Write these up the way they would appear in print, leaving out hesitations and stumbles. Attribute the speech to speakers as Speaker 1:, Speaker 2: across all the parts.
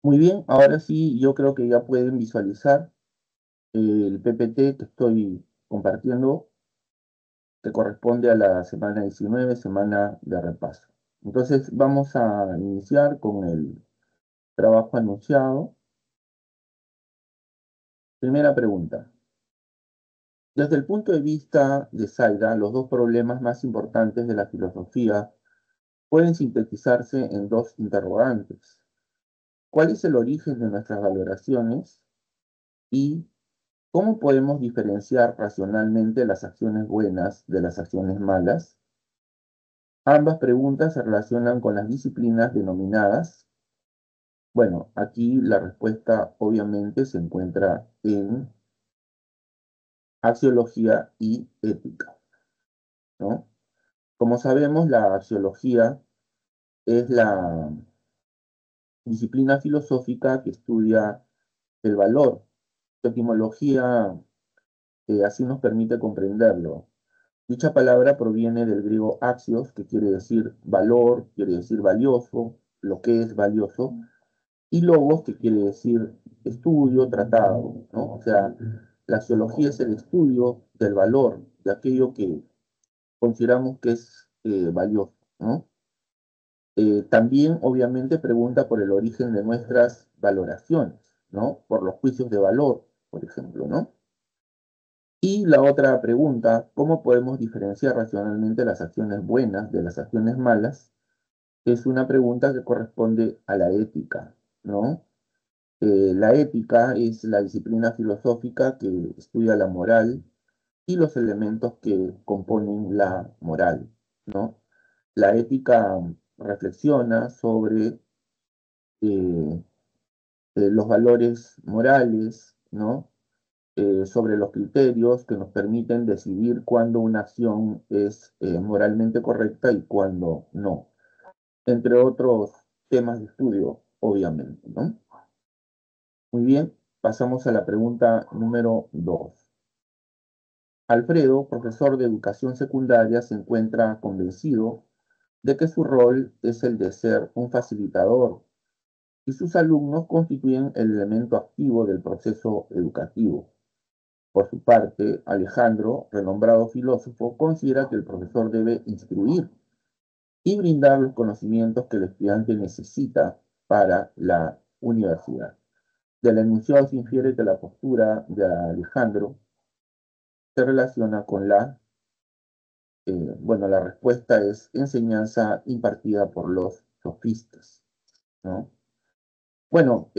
Speaker 1: Muy bien, ahora sí yo creo que ya pueden visualizar el PPT que estoy compartiendo, que corresponde a la semana 19, semana de repaso. Entonces vamos a iniciar con el trabajo anunciado. Primera pregunta. Desde el punto de vista de Zaida, los dos problemas más importantes de la filosofía pueden sintetizarse en dos interrogantes. ¿Cuál es el origen de nuestras valoraciones? Y ¿cómo podemos diferenciar racionalmente las acciones buenas de las acciones malas? Ambas preguntas se relacionan con las disciplinas denominadas. Bueno, aquí la respuesta obviamente se encuentra en axiología y ética, ¿no? Como sabemos, la axiología es la disciplina filosófica que estudia el valor. Su etimología así nos permite comprenderlo. Dicha palabra proviene del griego axios, que quiere decir valor, quiere decir valioso, lo que es valioso, y logos, que quiere decir estudio, tratado, ¿no? O sea, la axiología es el estudio del valor, de aquello que consideramos que es valioso, ¿no? También, obviamente, pregunta por el origen de nuestras valoraciones, ¿no? Por los juicios de valor, por ejemplo, ¿no? Y la otra pregunta, ¿cómo podemos diferenciar racionalmente las acciones buenas de las acciones malas? Es una pregunta que corresponde a la ética, ¿no? La ética es la disciplina filosófica que estudia la moral y los elementos que componen la moral, ¿no? La ética reflexiona sobre eh, los valores morales, ¿no? Sobre los criterios que nos permiten decidir cuándo una acción es moralmente correcta y cuándo no, entre otros temas de estudio, obviamente, ¿no? Muy bien, pasamos a la pregunta número 2. Alfredo, profesor de educación secundaria, se encuentra convencido de que su rol es el de ser un facilitador y sus alumnos constituyen el elemento activo del proceso educativo. Por su parte, Alejandro, renombrado filósofo, considera que el profesor debe instruir y brindar los conocimientos que el estudiante necesita para la universidad. Del enunciado se infiere que la postura de Alejandro se relaciona con bueno, la respuesta es enseñanza impartida por los sofistas, ¿no? Bueno,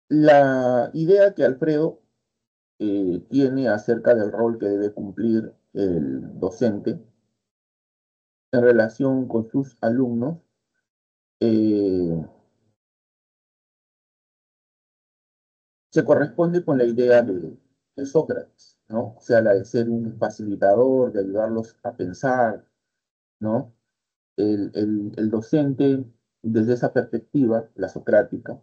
Speaker 1: la idea que Alfredo tiene acerca del rol que debe cumplir el docente en relación con sus alumnos eh, se corresponde con la idea de Sócrates, ¿no? O sea, la de ser un facilitador, de ayudarlos a pensar, ¿no? El docente, desde esa perspectiva, la socrática,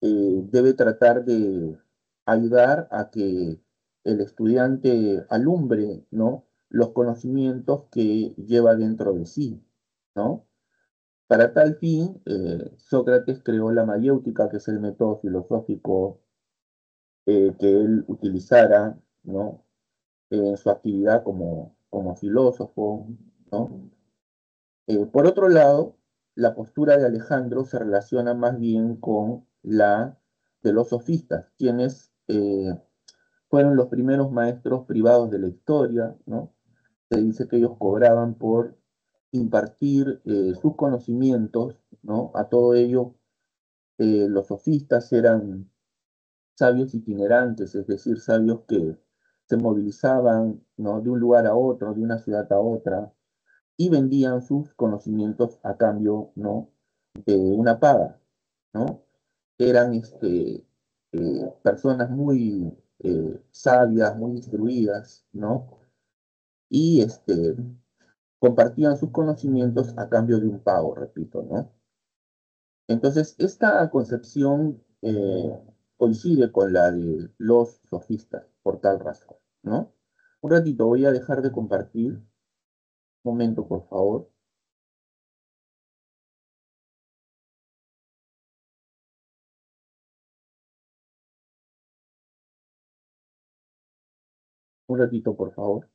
Speaker 1: debe tratar de ayudar a que el estudiante alumbre, ¿no? Los conocimientos que lleva dentro de sí, ¿no? Para tal fin, Sócrates creó la mayéutica, que es el método filosófico que él utilizara, ¿no? En su actividad como filósofo, ¿no? Por otro lado, la postura de Alejandro se relaciona más bien con la de los sofistas, quienes fueron los primeros maestros privados de la historia, ¿no? Se dice que ellos cobraban por impartir sus conocimientos, ¿no? A todo ello, los sofistas eran sabios itinerantes, es decir, sabios que se movilizaban, ¿no? De un lugar a otro, de una ciudad a otra, y vendían sus conocimientos a cambio, ¿no? De una paga, ¿no? Eran personas muy sabias, muy instruidas, ¿no? Y compartían sus conocimientos a cambio de un pago, repito, ¿no? Entonces, esta concepción coincide con la de los sofistas, por tal razón, ¿no? Un ratito, voy a dejar de compartir. Un momento, por favor. Un ratito, por favor.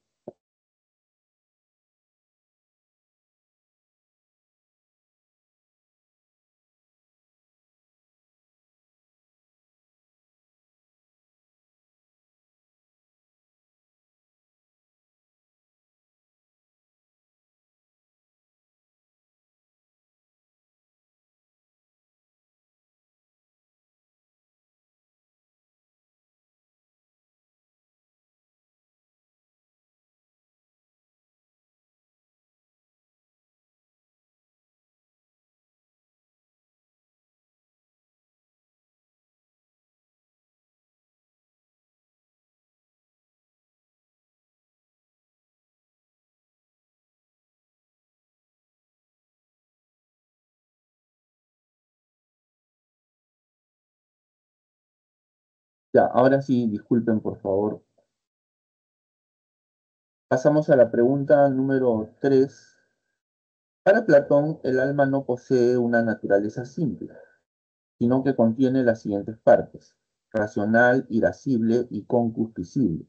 Speaker 1: Ya, ahora sí, disculpen, por favor. Pasamos a la pregunta número 3. Para Platón, el alma no posee una naturaleza simple, sino que contiene las siguientes partes: racional, irascible y concupiscible.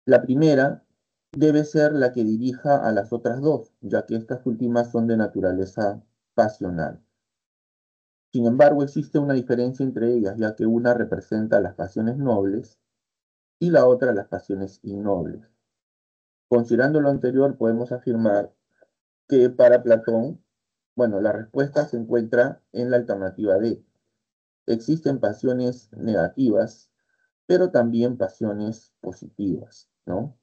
Speaker 1: La primera debe ser la que dirija a las otras dos, ya que estas últimas son de naturaleza pasional. Sin embargo, existe una diferencia entre ellas, ya que una representa las pasiones nobles y la otra las pasiones innobles. Considerando lo anterior, podemos afirmar que para Platón, bueno, la respuesta se encuentra en la alternativa D. Existen pasiones negativas, pero también pasiones positivas, ¿no?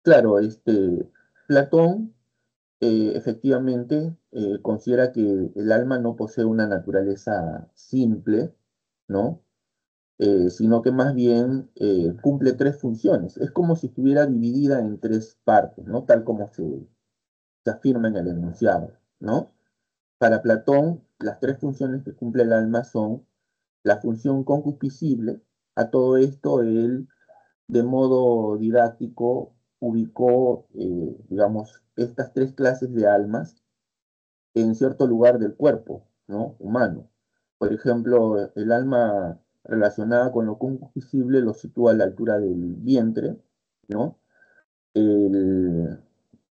Speaker 1: Claro, Platón efectivamente considera que el alma no posee una naturaleza simple, ¿no? Sino que más bien cumple tres funciones. Es como si estuviera dividida en tres partes, ¿no? Tal como se afirma en el enunciado, ¿no? Para Platón, las tres funciones que cumple el alma son la función concupiscible. A todo esto él, de modo didáctico, ubicó, digamos, estas tres clases de almas en cierto lugar del cuerpo, ¿no? Humano. Por ejemplo, el alma relacionada con lo concupiscible lo sitúa a la altura del vientre, ¿no? El,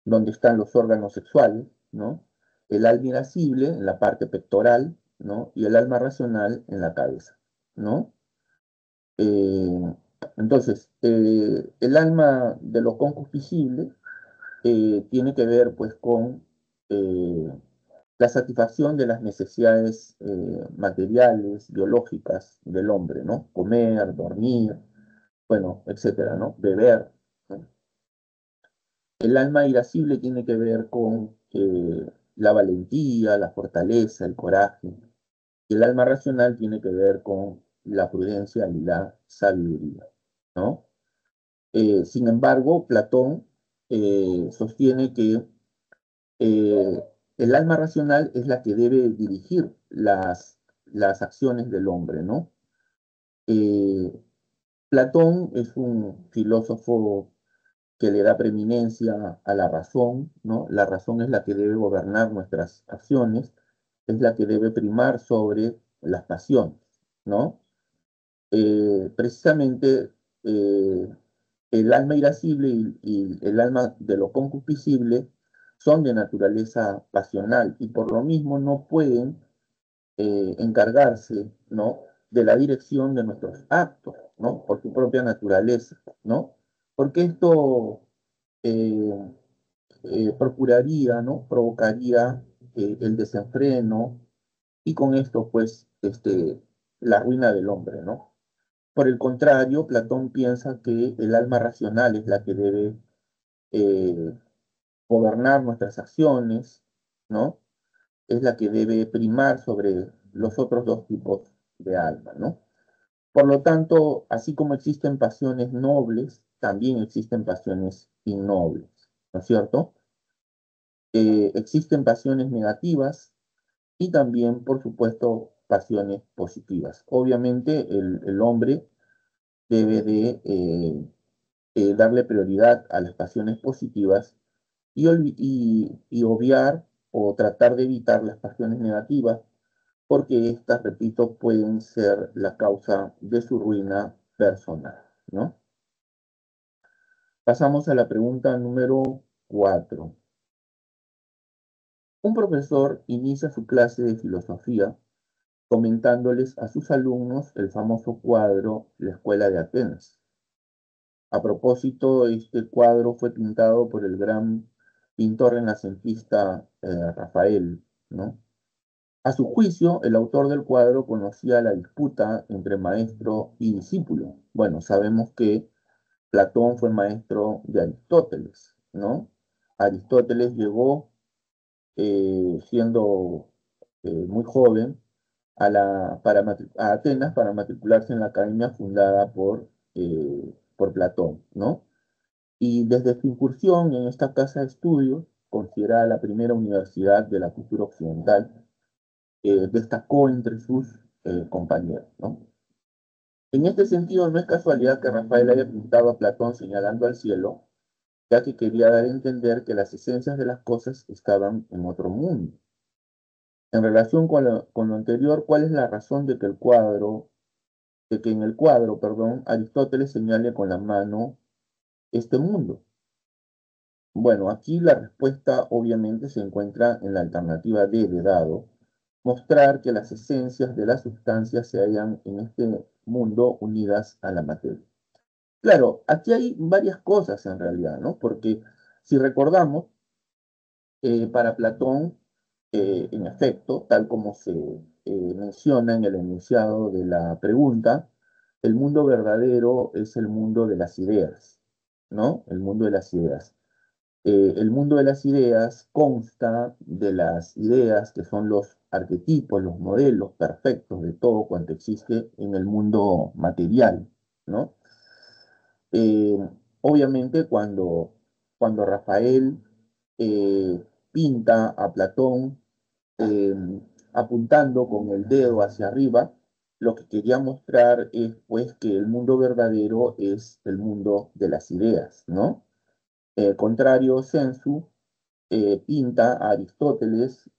Speaker 1: donde están los órganos sexuales, ¿no? El alma irascible en la parte pectoral, ¿no? Y el alma racional en la cabeza, ¿no? Eh, entonces, el alma de lo concupiscible tiene que ver, pues, con la satisfacción de las necesidades materiales, biológicas del hombre, ¿no? Comer, dormir, bueno, etcétera, ¿no? Beber, ¿no? El alma irascible tiene que ver con la valentía, la fortaleza, el coraje. Y el alma racional tiene que ver con la prudencia y la sabiduría, ¿no? Sin embargo, Platón sostiene que eh, el alma racional es la que debe dirigir las acciones del hombre, ¿no? Eh, Platón es un filósofo que le da preeminencia a la razón, ¿no? La razón es la que debe gobernar nuestras acciones, es la que debe primar sobre las pasiones, ¿no? Precisamente eh, el alma irascible y el alma de lo concupiscible son de naturaleza pasional y por lo mismo no pueden encargarse, ¿no? De la dirección de nuestros actos, ¿no? Por su propia naturaleza, ¿no? Porque esto eh, procuraría, ¿no? Provocaría el desenfreno y con esto, pues, la ruina del hombre, ¿no? Por el contrario, Platón piensa que el alma racional es la que debe eh, gobernar nuestras acciones, ¿no? Es la que debe primar sobre los otros dos tipos de alma, ¿no? Por lo tanto, así como existen pasiones nobles, también existen pasiones innobles, ¿no es cierto? Existen pasiones negativas y también, por supuesto, pasiones positivas. Obviamente, el hombre debe de darle prioridad a las pasiones positivas y obviar o tratar de evitar las pasiones negativas, porque estas, repito, pueden ser la causa de su ruina personal. ¿no? Pasamos a la pregunta número 4. Un profesor inicia su clase de filosofía comentándoles a sus alumnos el famoso cuadro La Escuela de Atenas. A propósito, este cuadro fue pintado por el gran pintor renacentista Rafael, ¿no? A su juicio, el autor del cuadro conocía la disputa entre maestro y discípulo. Bueno, sabemos que Platón fue maestro de Aristóteles, ¿no? Aristóteles llegó siendo muy joven a Atenas para matricularse en la academia fundada por Platón, ¿no? Y desde su incursión en esta casa de estudios, considerada la primera universidad de la cultura occidental, destacó entre sus compañeros, ¿no? En este sentido, no es casualidad que Rafael haya pintado a Platón señalando al cielo, ya que quería dar a entender que las esencias de las cosas estaban en otro mundo. En relación con lo anterior, ¿cuál es la razón de que en el cuadro, perdón, Aristóteles señale con la mano este mundo? Bueno, aquí la respuesta obviamente se encuentra en la alternativa D de dado, mostrar que las esencias de las sustancias se hallan en este mundo unidas a la materia. Claro, aquí hay varias cosas en realidad, ¿no? Porque si recordamos, para Platón, en efecto, tal como se menciona en el enunciado de la pregunta, el mundo verdadero es el mundo de las ideas, ¿no? El mundo de las ideas. El mundo de las ideas consta de las ideas que son los arquetipos, los modelos perfectos de todo cuanto existe en el mundo material, ¿no? Eh, Obviamente cuando Rafael pinta a Platón eh, apuntando con el dedo hacia arriba, lo que quería mostrar es pues que el mundo verdadero es el mundo de las ideas, ¿no? Contrario sensu, pinta a Aristóteles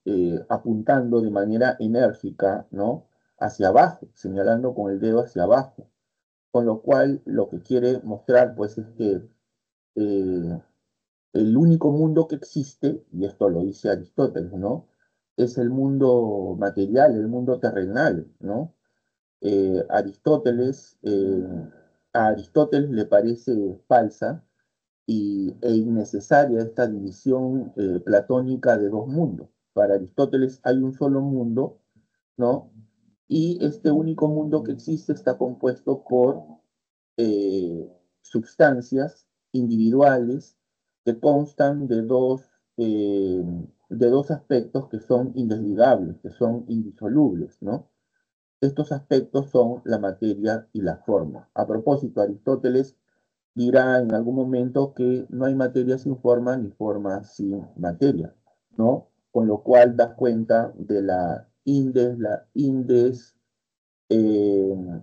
Speaker 1: apuntando de manera enérgica, ¿no? Hacia abajo, señalando con el dedo hacia abajo, con lo cual lo que quiere mostrar pues es que eh, el único mundo que existe, y esto lo dice Aristóteles, ¿no? Es el mundo material, el mundo terrenal, ¿no? A Aristóteles le parece falsa e innecesaria esta división platónica de dos mundos. Para Aristóteles hay un solo mundo, ¿no? Y este único mundo que existe está compuesto por sustancias individuales que constan eh, de dos aspectos que son indesligables, que son indisolubles, ¿no? Estos aspectos son la materia y la forma. A propósito, Aristóteles dirá en algún momento que no hay materia sin forma ni forma sin materia, ¿no? Con lo cual das cuenta de eh,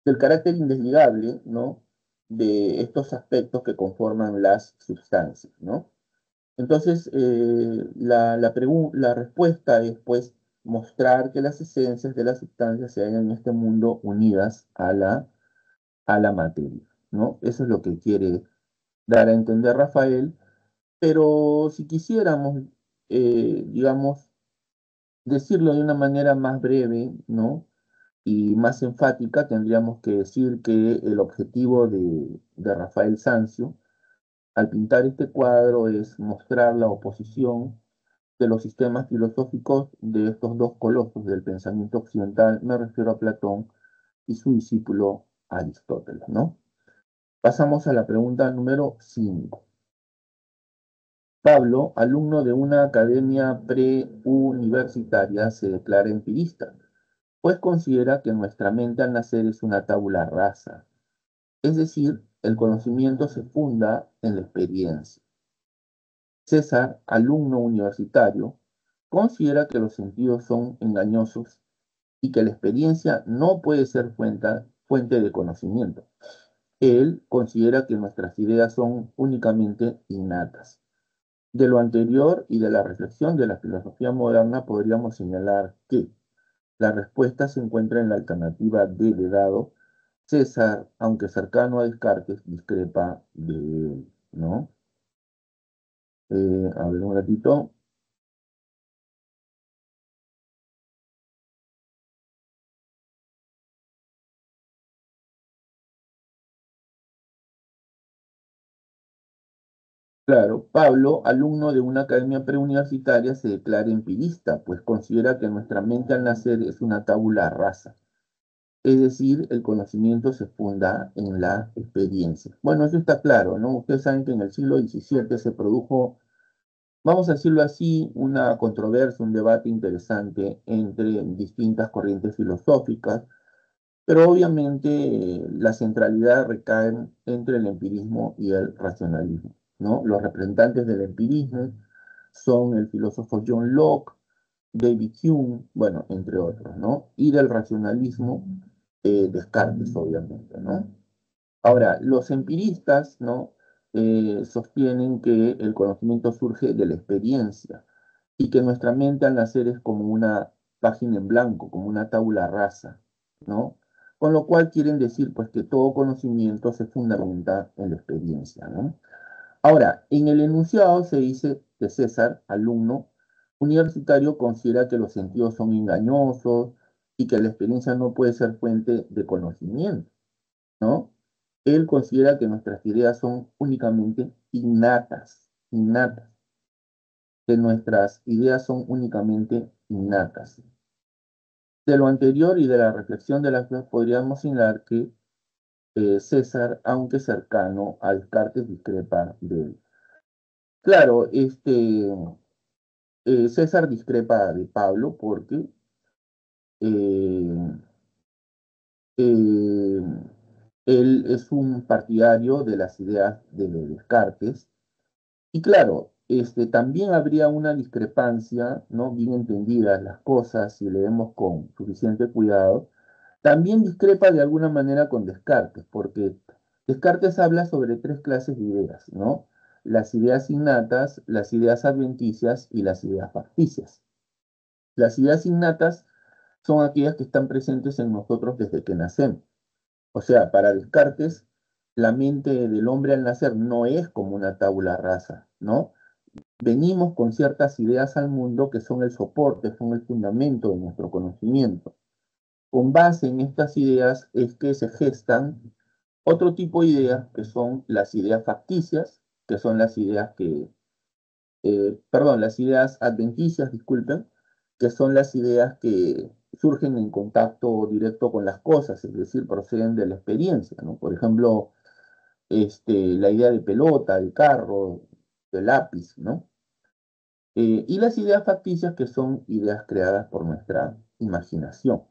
Speaker 1: del carácter indesligable, ¿no? De estos aspectos que conforman las sustancias, ¿no? Entonces, la respuesta es, pues, mostrar que las esencias de las sustancias se hallan en este mundo unidas a la materia, ¿no? Eso es lo que quiere dar a entender Rafael, pero si quisiéramos, digamos, decirlo de una manera más breve, ¿no? Y más enfática, tendríamos que decir que el objetivo de Rafael Sanzio al pintar este cuadro es mostrar la oposición de los sistemas filosóficos de estos dos colosos del pensamiento occidental, me refiero a Platón y su discípulo Aristóteles, ¿no? Pasamos a la pregunta número 5. Pablo, alumno de una academia preuniversitaria, se declara empirista, pues considera que nuestra mente al nacer es una tabula rasa, es decir, el conocimiento se funda en la experiencia. César, alumno universitario, considera que los sentidos son engañosos y que la experiencia no puede ser fuente de conocimiento. Él considera que nuestras ideas son únicamente innatas. De lo anterior y de la reflexión de la filosofía moderna podríamos señalar que la respuesta se encuentra en la alternativa D de dado, César, aunque cercano a Descartes, discrepa de él, ¿no? A ver un ratito. Claro, Pablo, alumno de una academia preuniversitaria, se declara empirista, pues considera que nuestra mente al nacer es una tabula rasa. Es decir, el conocimiento se funda en la experiencia. Bueno, eso está claro, ¿no? Ustedes saben que en el siglo XVII se produjo, vamos a decirlo así, una controversia, un debate interesante entre distintas corrientes filosóficas, pero obviamente la centralidad recae entre el empirismo y el racionalismo, ¿no? Los representantes del empirismo son el filósofo John Locke, David Hume, bueno, entre otros, ¿no? Y del racionalismo, Descartes, obviamente, ¿no? Ahora, los empiristas, ¿no? Sostienen que el conocimiento surge de la experiencia y que nuestra mente al nacer es como una página en blanco, como una tabula rasa, ¿no? Con lo cual quieren decir, pues, que todo conocimiento se fundamenta en la experiencia, ¿no? Ahora, en el enunciado se dice que César, alumno universitario, considera que los sentidos son engañosos y que la experiencia no puede ser fuente de conocimiento, ¿no? Él considera que nuestras ideas son únicamente innatas, innatas, que nuestras ideas son únicamente innatas. De lo anterior y de la reflexión de las cosas podríamos señalar que César, aunque cercano a Descartes, discrepa de él. Claro, César discrepa de Pablo porque eh, eh, él es un partidario de las ideas de Descartes. Y claro, también habría una discrepancia, ¿no? Bien entendidas las cosas, si leemos con suficiente cuidado, también discrepa de alguna manera con Descartes, porque Descartes habla sobre tres clases de ideas, ¿no? Las ideas innatas, las ideas adventicias y las ideas facticias. Las ideas innatas son aquellas que están presentes en nosotros desde que nacemos. O sea, para Descartes, la mente del hombre al nacer no es como una tabula rasa, ¿no? Venimos con ciertas ideas al mundo que son el soporte, son el fundamento de nuestro conocimiento. Con base en estas ideas es que se gestan otro tipo de ideas que son las ideas facticias, que son las ideas perdón, las ideas adventicias, disculpen, que son las ideas que surgen en contacto directo con las cosas, es decir, proceden de la experiencia, ¿no? Por ejemplo, la idea de pelota, de carro, de lápiz, ¿no? Y las ideas facticias que son ideas creadas por nuestra imaginación,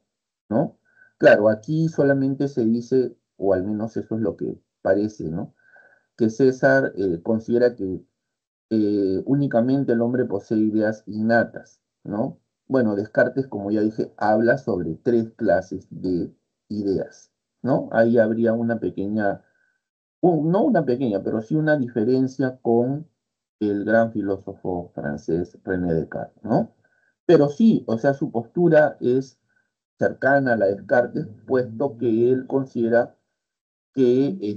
Speaker 1: ¿no? Claro, aquí solamente se dice, o al menos eso es lo que parece, ¿no? Que César considera que únicamente el hombre posee ideas innatas, ¿no? Bueno, Descartes, como ya dije, habla sobre tres clases de ideas, ¿no? Ahí habría una pequeña no una pequeña, pero sí una diferencia con el gran filósofo francés René Descartes, ¿no? Pero sí, o sea, su postura es cercana a la de Descartes, puesto que él considera que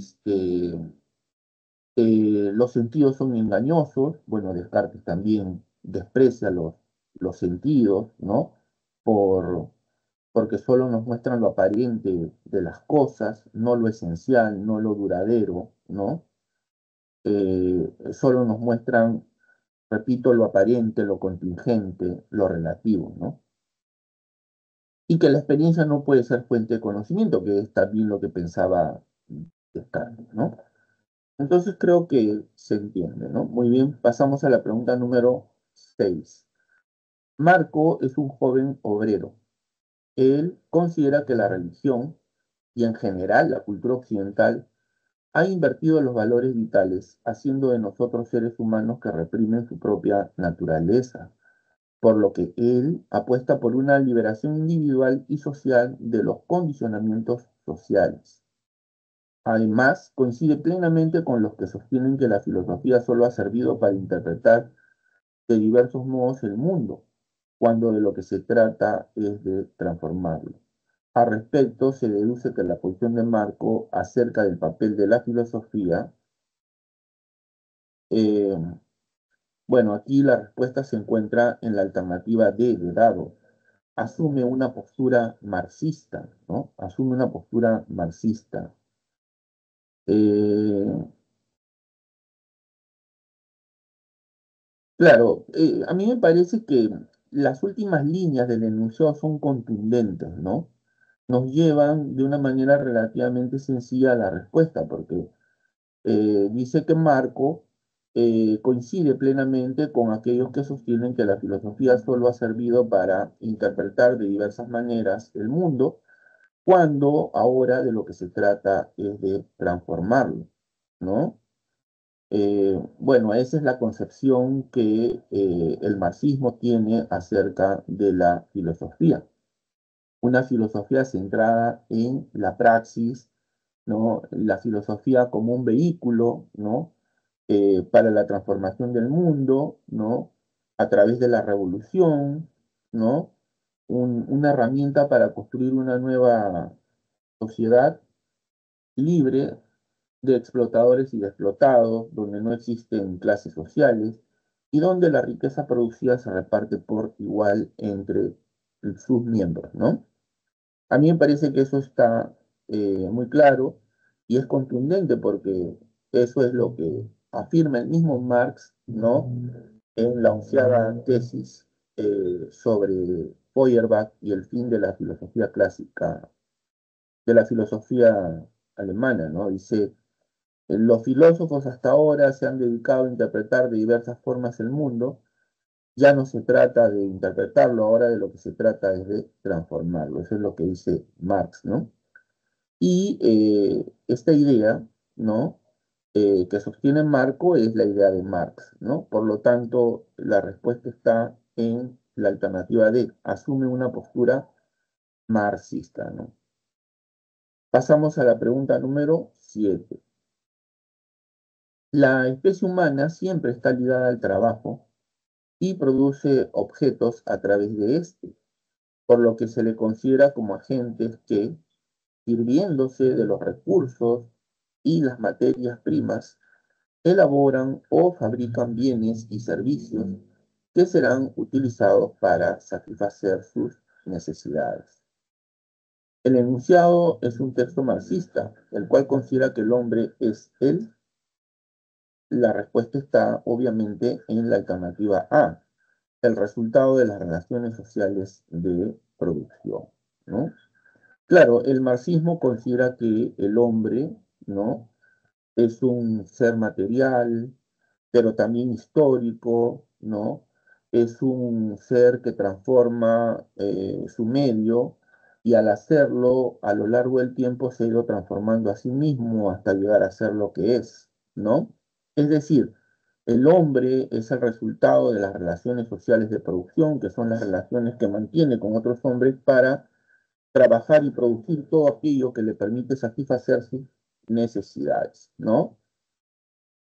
Speaker 1: los sentidos son engañosos. Bueno, Descartes también desprecia los sentidos, ¿no? Por, porque solo nos muestran lo aparente de las cosas, no lo esencial, no lo duradero, ¿no? Solo nos muestran, repito, lo aparente, lo contingente, lo relativo, ¿no? Y que la experiencia no puede ser fuente de conocimiento, que es también lo que pensaba Descartes, ¿no? Entonces creo que se entiende, ¿no? Muy bien, pasamos a la pregunta número 6. Marco es un joven obrero. Él considera que la religión y en general la cultura occidental ha invertido los valores vitales, haciendo de nosotros seres humanos que reprimen su propia naturaleza, por lo que él apuesta por una liberación individual y social de los condicionamientos sociales. Además, coincide plenamente con los que sostienen que la filosofía solo ha servido para interpretar de diversos modos el mundo, cuando de lo que se trata es de transformarlo. Al respecto, se deduce que la posición de Marco acerca del papel de la filosofía, eh, bueno, aquí la respuesta se encuentra en la alternativa D de dado. Asume una postura marxista, ¿no? Asume una postura marxista. Eh, claro, a mí me parece que las últimas líneas del enunciado son contundentes, ¿no? Nos llevan de una manera relativamente sencilla a la respuesta, porque dice que Marco coincide plenamente con aquellos que sostienen que la filosofía solo ha servido para interpretar de diversas maneras el mundo, cuando ahora de lo que se trata es de transformarlo, ¿no? Bueno, esa es la concepción que el marxismo tiene acerca de la filosofía. Una filosofía centrada en la praxis, ¿no? La filosofía como un vehículo, ¿no? Para la transformación del mundo, ¿no? A través de la revolución, ¿no? Una herramienta para construir una nueva sociedad libre de explotadores y de explotados, donde no existen clases sociales y donde la riqueza producida se reparte por igual entre sus miembros, ¿no? A mí me parece que eso está muy claro y es contundente porque eso es lo que afirma el mismo Marx, ¿no? En la onceava tesis sobre Feuerbach y el fin de la filosofía clásica, de la filosofía alemana, ¿no? Dice, los filósofos hasta ahora se han dedicado a interpretar de diversas formas el mundo, ya no se trata de interpretarlo, ahora de lo que se trata es de transformarlo. Eso es lo que dice Marx, ¿no? Y esta idea, ¿no? Que sostiene Marco es la idea de Marx, ¿no? Por lo tanto, la respuesta está en la alternativa D, asume una postura marxista, ¿no? Pasamos a la pregunta número 7. La especie humana siempre está ligada al trabajo y produce objetos a través de este, por lo que se le considera como agentes que, sirviéndose de los recursos y las materias primas, elaboran o fabrican bienes y servicios que serán utilizados para satisfacer sus necesidades. El enunciado es un texto marxista, el cual considera que el hombre es él. La respuesta está obviamente en la alternativa A, el resultado de las relaciones sociales de producción, ¿no? Claro, el marxismo considera que el hombre, ¿no? Es un ser material, pero también histórico, ¿no? Es un ser que transforma su medio y al hacerlo, a lo largo del tiempo se ha ido transformando a sí mismo hasta llegar a ser lo que es, ¿no? Es decir, el hombre es el resultado de las relaciones sociales de producción, que son las relaciones que mantiene con otros hombres para trabajar y producir todo aquello que le permite satisfacer sus necesidades, ¿no?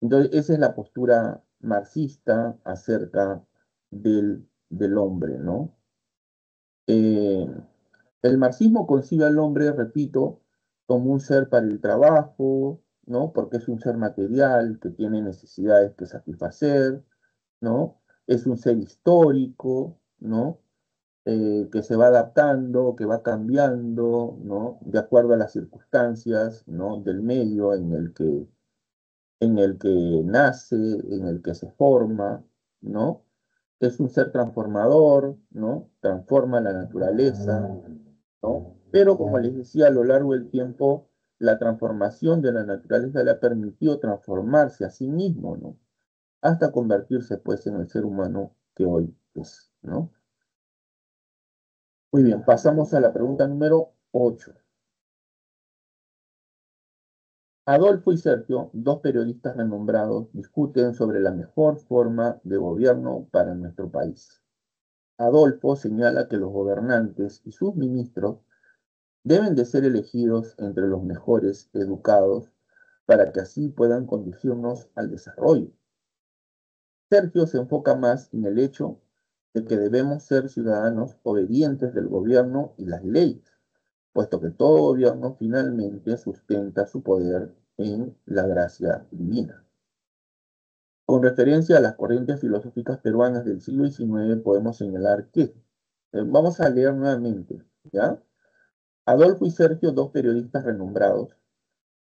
Speaker 1: Entonces, esa es la postura marxista acerca del hombre, ¿no? Eh, el marxismo concibe al hombre, repito, como un ser para el trabajo, ¿no? Porque es un ser material que tiene necesidades que satisfacer, ¿no? Es un ser histórico, ¿no? Que se va adaptando, que va cambiando, ¿no? De acuerdo a las circunstancias, ¿no? Del medio en el que nace, en el que se forma, ¿no? Es un ser transformador, ¿no? Transforma la naturaleza, ¿no? Pero como les decía, a lo largo del tiempo, la transformación de la naturaleza le ha permitido transformarse a sí mismo, ¿no? Hasta convertirse, pues, en el ser humano que hoy es, ¿no? Muy bien, pasamos a la pregunta número 8. Adolfo y Sergio, dos periodistas renombrados, discuten sobre la mejor forma de gobierno para nuestro país. Adolfo señala que los gobernantes y sus ministros deben de ser elegidos entre los mejores educados para que así puedan conducirnos al desarrollo. Sergio se enfoca más en el hecho de que debemos ser ciudadanos obedientes del gobierno y las leyes, puesto que todo gobierno finalmente sustenta su poder en la gracia divina. Con referencia a las corrientes filosóficas peruanas del siglo XIX, podemos señalar que, vamos a leer nuevamente, ¿ya? Adolfo y Sergio, dos periodistas renombrados,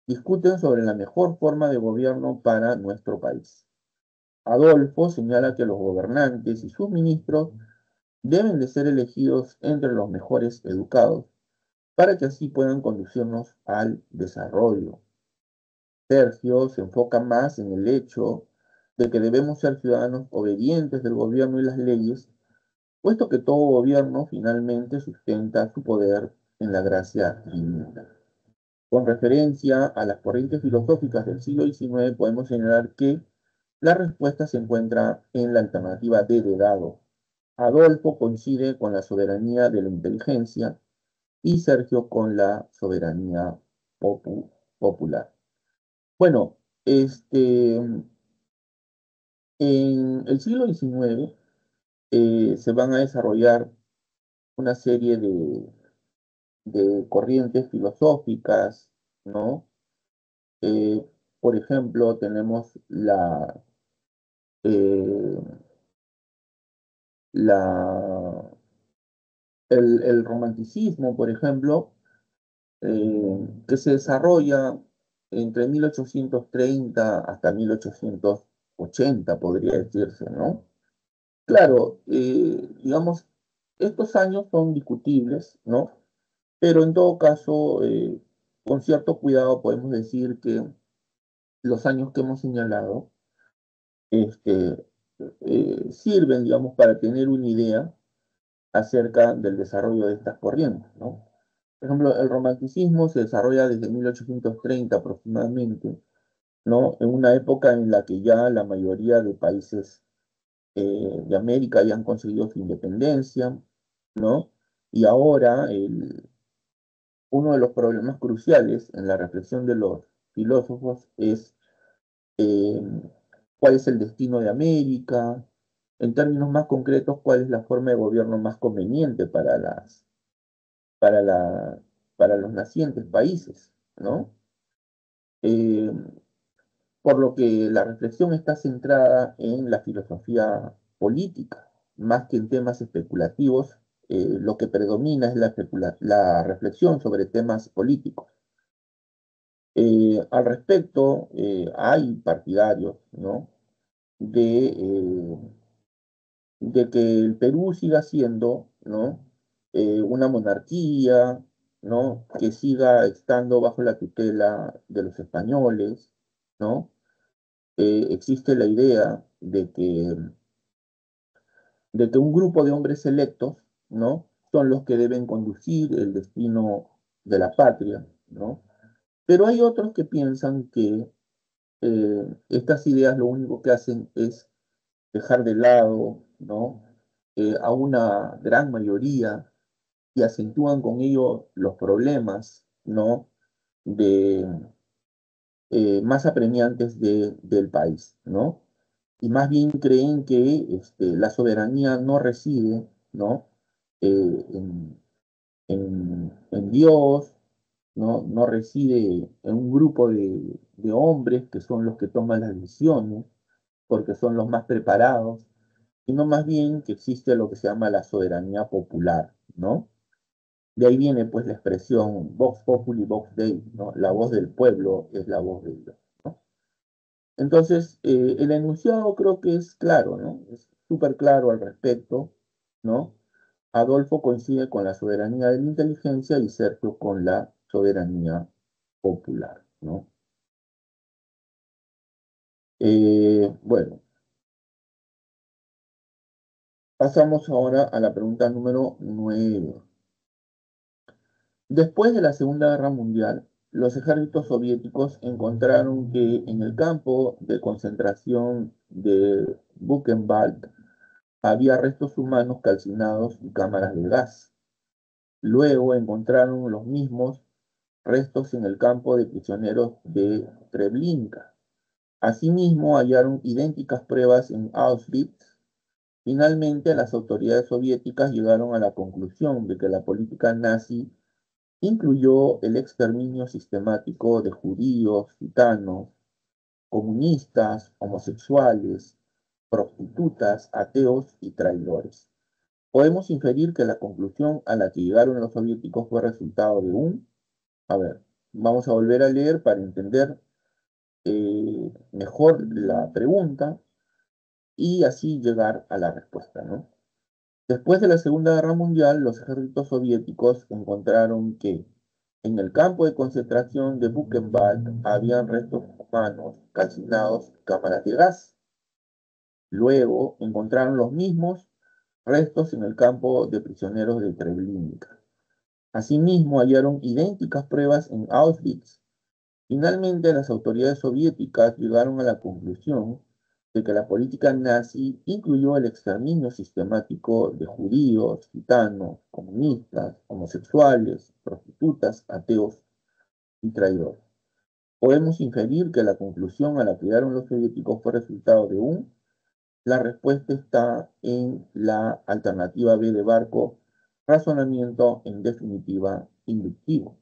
Speaker 1: discuten sobre la mejor forma de gobierno para nuestro país. Adolfo señala que los gobernantes y sus ministros deben de ser elegidos entre los mejores educados para que así puedan conducirnos al desarrollo. Sergio se enfoca más en el hecho de que debemos ser ciudadanos obedientes del gobierno y las leyes, puesto que todo gobierno finalmente sustenta su poder en la gracia divina. Con referencia a las corrientes filosóficas del siglo XIX, podemos señalar que la respuesta se encuentra en la alternativa D de dado. Adolfo coincide con la soberanía de la inteligencia y Sergio con la soberanía popular. Bueno, en el siglo XIX se van a desarrollar una serie de corrientes filosóficas, ¿no? Eh, por ejemplo, tenemos eh, la, el romanticismo, por ejemplo, que se desarrolla entre 1830 hasta 1880, podría decirse, ¿no? Claro, digamos, estos años son discutibles, ¿no? Pero en todo caso, con cierto cuidado podemos decir que los años que hemos señalado este, sirven, digamos, para tener una idea acerca del desarrollo de estas corrientes, ¿no? Por ejemplo, el romanticismo se desarrolla desde 1830 aproximadamente, ¿no? En una época en la que ya la mayoría de países de América ya han conseguido su independencia, ¿no? Y ahora uno de los problemas cruciales en la reflexión de los filósofos es eh, cuál es el destino de América, en términos más concretos, cuál es la forma de gobierno más conveniente para, la, para los nacientes países, ¿no? Eh, por lo que la reflexión está centrada en la filosofía política, más que en temas especulativos, lo que predomina es la reflexión sobre temas políticos. Al respecto, hay partidarios, ¿no? de, de que el Perú siga siendo, ¿no? Una monarquía, ¿no? Que siga estando bajo la tutela de los españoles, ¿no? Existe la idea de que un grupo de hombres selectos, ¿no? Son los que deben conducir el destino de la patria, ¿no? Pero hay otros que piensan que estas ideas lo único que hacen es dejar de lado, ¿no? A una gran mayoría y acentúan con ello los problemas, ¿no? De, más apremiantes del país, ¿no? Y más bien creen que la soberanía no reside, ¿no? En, en Dios, ¿no? No reside en un grupo de hombres que son los que toman las decisiones, porque son los más preparados, sino más bien que existe lo que se llama la soberanía popular, ¿no? De ahí viene pues la expresión Vox Populi, Vox Dei, ¿no? La voz del pueblo es la voz de Dios, ¿no? Entonces, el enunciado creo que es claro, ¿no? Es súper claro al respecto, ¿no? Adolfo coincide con la soberanía de la inteligencia y Sergio con la soberanía popular, ¿no? Bueno, pasamos ahora a la pregunta número 9. Después de la Segunda Guerra Mundial, los ejércitos soviéticos encontraron que en el campo de concentración de Buchenwald había restos humanos calcinados y cámaras de gas. Luego encontraron los mismos restos en el campo de prisioneros de Treblinka. Asimismo, hallaron idénticas pruebas en Auschwitz. Finalmente, las autoridades soviéticas llegaron a la conclusión de que la política nazi incluyó el exterminio sistemático de judíos, gitanos, comunistas, homosexuales, prostitutas, ateos y traidores. Podemos inferir que la conclusión a la que llegaron los soviéticos fue resultado de a ver, vamos a volver a leer para entender mejor la pregunta y así llegar a la respuesta, ¿no? Después de la Segunda Guerra Mundial, los ejércitos soviéticos encontraron que en el campo de concentración de Buchenwald habían restos humanos calcinados en cámaras de gas. Luego encontraron los mismos restos en el campo de prisioneros de Treblinka. Asimismo, hallaron idénticas pruebas en Auschwitz. Finalmente, las autoridades soviéticas llegaron a la conclusión de que la política nazi incluyó el exterminio sistemático de judíos, gitanos, comunistas, homosexuales, prostitutas, ateos y traidores. Podemos inferir que la conclusión a la que llegaron los soviéticos fue resultado de la respuesta está en la alternativa B de Barco, razonamiento en definitiva inductivo.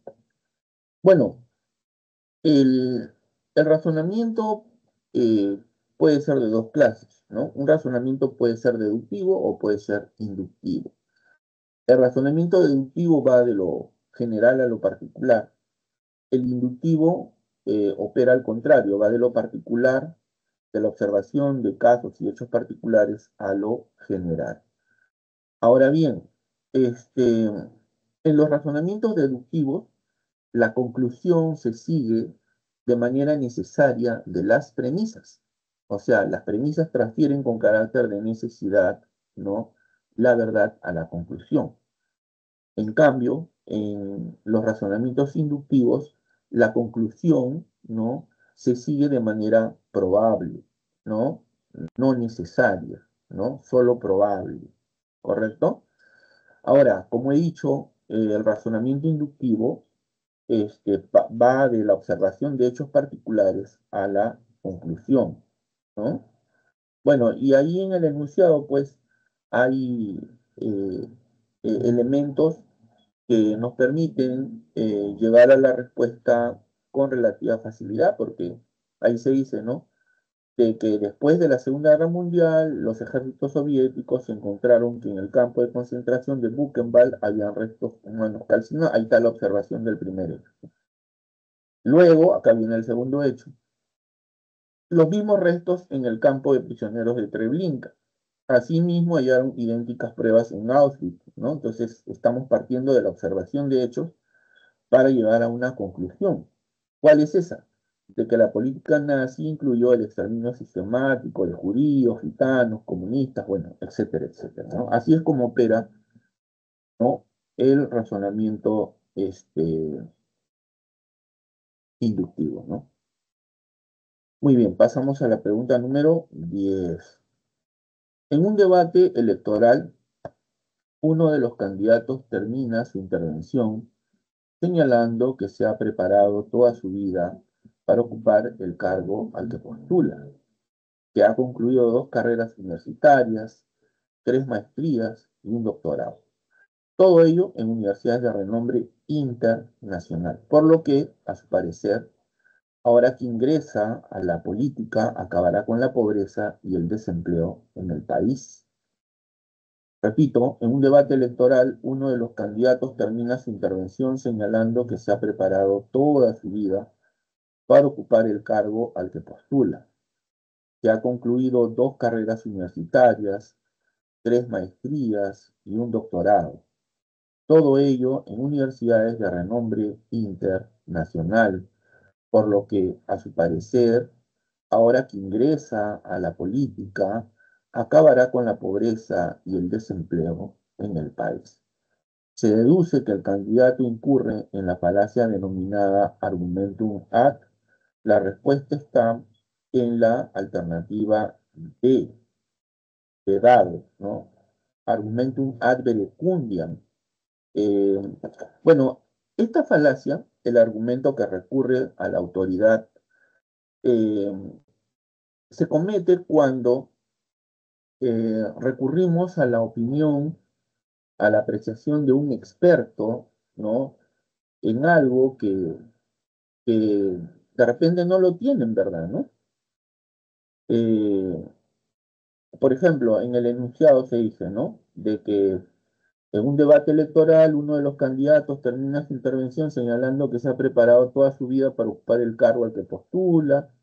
Speaker 1: Bueno, el razonamiento puede ser de dos clases, ¿no? Un razonamiento puede ser deductivo o puede ser inductivo. El razonamiento deductivo va de lo general a lo particular. El inductivo opera al contrario, va de lo particular, de la observación de casos y hechos particulares a lo general. Ahora bien, en los razonamientos deductivos, la conclusión se sigue de manera necesaria de las premisas. O sea, las premisas transfieren con carácter de necesidad, ¿no? La verdad a la conclusión. En cambio, en los razonamientos inductivos, la conclusión, ¿no? Se sigue de manera probable, ¿no? No necesaria, ¿no? Solo probable, ¿correcto? Ahora, como he dicho, el razonamiento inductivo va de la observación de hechos particulares a la conclusión, ¿no? Bueno, y ahí en el enunciado, pues, hay elementos que nos permiten llegar a la respuesta con relativa facilidad, porque ahí se dice, ¿no? De que después de la Segunda Guerra Mundial, los ejércitos soviéticos encontraron que en el campo de concentración de Buchenwald habían restos humanos calcinados. Ahí está la observación del primer hecho. Luego, acá viene el segundo hecho, los mismos restos en el campo de prisioneros de Treblinka. Asimismo, hallaron idénticas pruebas en Auschwitz, ¿no? Entonces, estamos partiendo de la observación de hechos para llegar a una conclusión. ¿Cuál es esa? De que la política nazi incluyó el exterminio sistemático de judíos, gitanos, comunistas, bueno, etcétera, etcétera, ¿no? Así es como opera, ¿no? El razonamiento inductivo, ¿no? Muy bien, pasamos a la pregunta número 10. En un debate electoral, uno de los candidatos termina su intervención señalando que se ha preparado toda su vida para ocupar el cargo al que postula, que ha concluido 2 carreras universitarias, 3 maestrías y un doctorado. Todo ello en universidades de renombre internacional, por lo que, a su parecer, ahora que ingresa a la política, acabará con la pobreza y el desempleo en el país. Repito, en un debate electoral, uno de los candidatos termina su intervención señalando que se ha preparado toda su vida para ocupar el cargo al que postula, que ha concluido 2 carreras universitarias, 3 maestrías y un doctorado. Todo ello en universidades de renombre internacional, por lo que, a su parecer, ahora que ingresa a la política, acabará con la pobreza y el desempleo en el país. Se deduce que el candidato incurre en la falacia denominada argumentum ad. La respuesta está en la alternativa B, de dado, ¿no? Argumentum ad verecundiam. Eh, bueno, esta falacia, el argumento que recurre a la autoridad, eh, se comete cuando recurrimos a la opinión, a la apreciación de un experto, ¿no? en algo que de repente no lo tienen, ¿verdad? ¿No? Eh, por ejemplo, en el enunciado se dice, ¿no? De que en un debate electoral uno de los candidatos termina su intervención señalando que se ha preparado toda su vida para ocupar el cargo al que postula,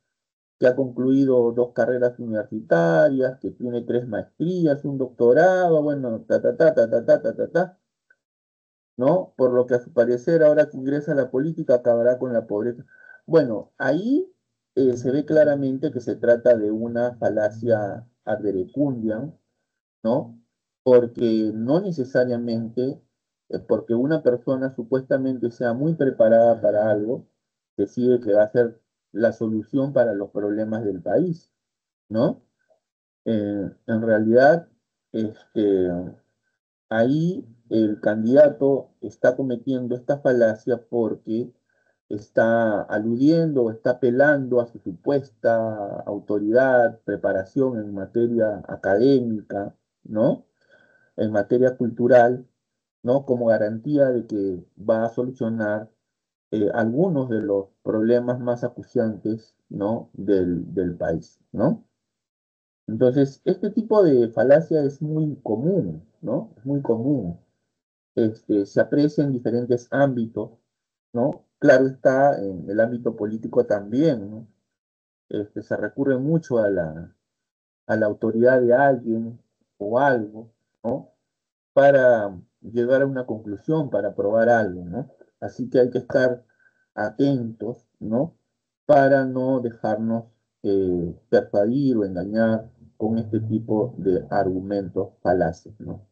Speaker 1: que ha concluido 2 carreras universitarias, que tiene 3 maestrías, un doctorado, bueno, ta, ta, ta, ta, ta, ta, ta, ta, ta, ¿no? Por lo que a su parecer, ahora que ingresa a la política, acabará con la pobreza. Bueno, ahí se ve claramente que se trata de una falacia ad verecundiam, ¿no? Porque no necesariamente, porque una persona supuestamente sea muy preparada para algo, decide que va a ser la solución para los problemas del país, ¿no? En realidad, este, ahí el candidato está cometiendo esta falacia porque está aludiendo o está apelando a su supuesta autoridad, preparación en materia académica, ¿no? En materia cultural, ¿no? Como garantía de que va a solucionar algunos de los problemas más acuciantes, ¿no? Del país, ¿no? Entonces, este tipo de falacia es muy común, ¿no? Es muy común. Se aprecia en diferentes ámbitos, ¿no? Claro está, en el ámbito político también, ¿no? Se recurre mucho a la autoridad de alguien o algo, ¿no? Para llegar a una conclusión, para probar algo, ¿no? Así que hay que estar atentos, ¿no? Para no dejarnos persuadir o engañar con este tipo de argumentos falaces, ¿no?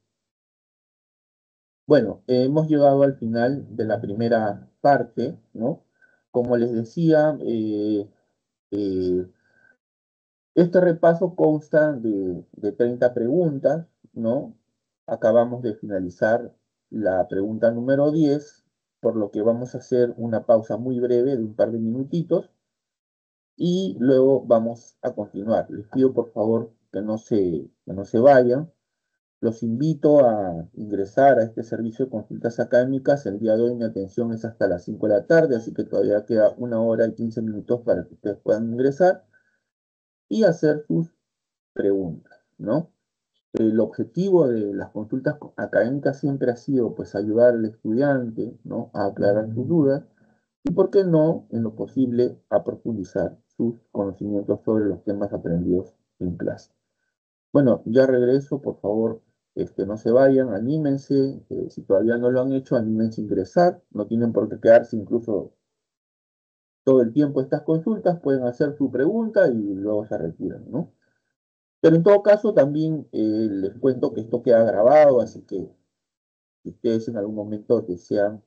Speaker 1: Bueno, hemos llegado al final de la primera parte, ¿no? Como les decía, eh, este repaso consta de 30 preguntas, ¿no? Acabamos de finalizar la pregunta número 10, por lo que vamos a hacer una pausa muy breve de un par de minutitos y luego vamos a continuar. Les pido por favor que no se vayan. Los invito a ingresar a este servicio de consultas académicas. El día de hoy mi atención es hasta las 5 de la tarde, así que todavía queda 1 hora y 15 minutos para que ustedes puedan ingresar y hacer sus preguntas, ¿no? El objetivo de las consultas académicas siempre ha sido, pues, ayudar al estudiante, ¿no? A aclarar sus dudas y, ¿por qué no, en lo posible, a profundizar sus conocimientos sobre los temas aprendidos en clase? Bueno, ya regreso, por favor, no se vayan, anímense, si todavía no lo han hecho, anímense a ingresar, no tienen por qué quedarse incluso todo el tiempo estas consultas, pueden hacer su pregunta y luego se retiran, ¿no? Pero en todo caso, también les cuento que esto queda grabado, así que si ustedes en algún momento desean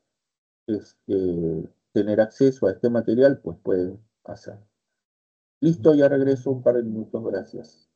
Speaker 1: tener acceso a este material, pues pueden hacerlo. Listo, ya regreso un par de minutos, gracias.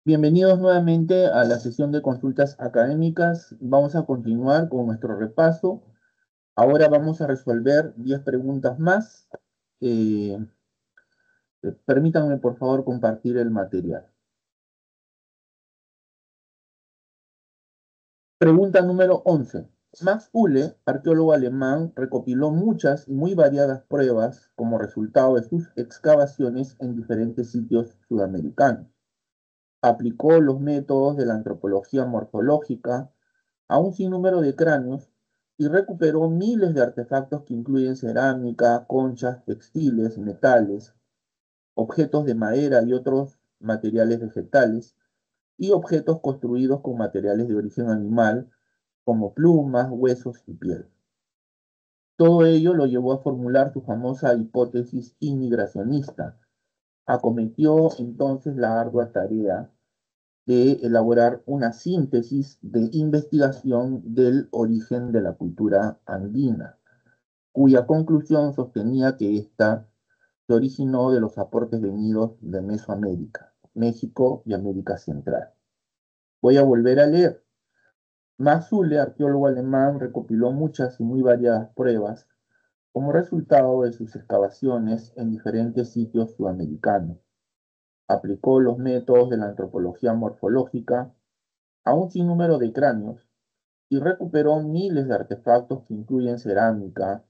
Speaker 1: Bienvenidos nuevamente a la sesión de consultas académicas. Vamos a continuar con nuestro repaso. Ahora vamos a resolver 10 preguntas más. Eh, Permítanme, por favor, compartir el material. Pregunta número 11. Max Uhle, arqueólogo alemán, recopiló muchas y muy variadas pruebas como resultado de sus excavaciones en diferentes sitios sudamericanos. Aplicó los métodos de la antropología morfológica a un sinnúmero de cráneos y recuperó miles de artefactos que incluyen cerámica, conchas, textiles, metales, objetos de madera y otros materiales vegetales, y objetos construidos con materiales de origen animal, como plumas, huesos y piel. Todo ello lo llevó a formular su famosa hipótesis inmigracionista. Acometió entonces la ardua tarea de elaborar una síntesis de investigación del origen de la cultura andina, cuya conclusión sostenía que ésta se originó de los aportes venidos de Mesoamérica, México y América Central. Voy a volver a leer. Max Uhle, arqueólogo alemán, recopiló muchas y muy variadas pruebas como resultado de sus excavaciones en diferentes sitios sudamericanos. Aplicó los métodos de la antropología morfológica a un sinnúmero de cráneos y recuperó miles de artefactos que incluyen cerámica,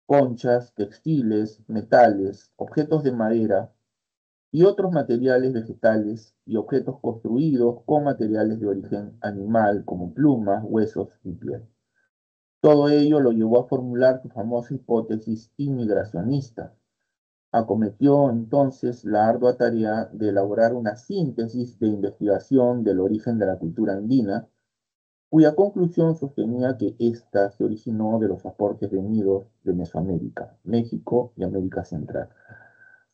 Speaker 1: conchas, textiles, metales, objetos de madera y otros materiales vegetales y objetos construidos con materiales de origen animal como plumas, huesos y piel. Todo ello lo llevó a formular su famosa hipótesis inmigracionista. Acometió entonces la ardua tarea de elaborar una síntesis de investigación del origen de la cultura andina, cuya conclusión sostenía que ésta se originó de los aportes venidos de Mesoamérica, México y América Central.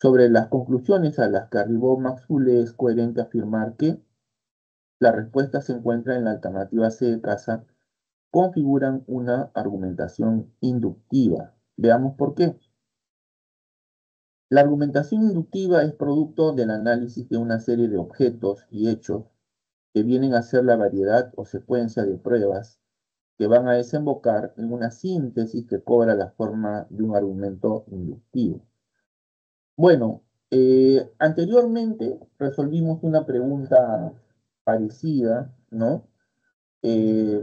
Speaker 1: Sobre las conclusiones a las que arribó Max Uhle, es coherente afirmar que la respuesta se encuentra en la alternativa C de casa, configuran una argumentación inductiva. Veamos por qué. La argumentación inductiva es producto del análisis de una serie de objetos y hechos que vienen a ser la variedad o secuencia de pruebas que van a desembocar en una síntesis que cobra la forma de un argumento inductivo. Bueno, anteriormente resolvimos una pregunta parecida, ¿no? Eh,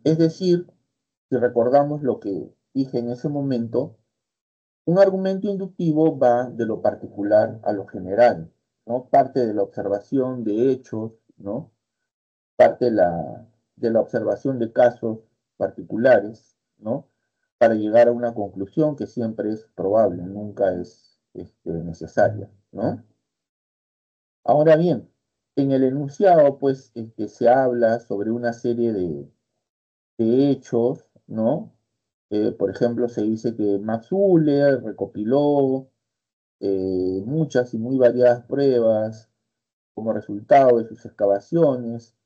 Speaker 1: es decir, si recordamos lo que dije en ese momento, un argumento inductivo va de lo particular a lo general, ¿no? Parte de la observación de hechos, ¿no? Parte de la observación de casos particulares, ¿no? Para llegar a una conclusión que siempre es probable, nunca es necesaria, ¿no? Ahora bien, en el enunciado, pues, se habla sobre una serie de hechos, ¿no? Por ejemplo, se dice que Max Uhle recopiló muchas y muy variadas pruebas como resultado de sus excavaciones,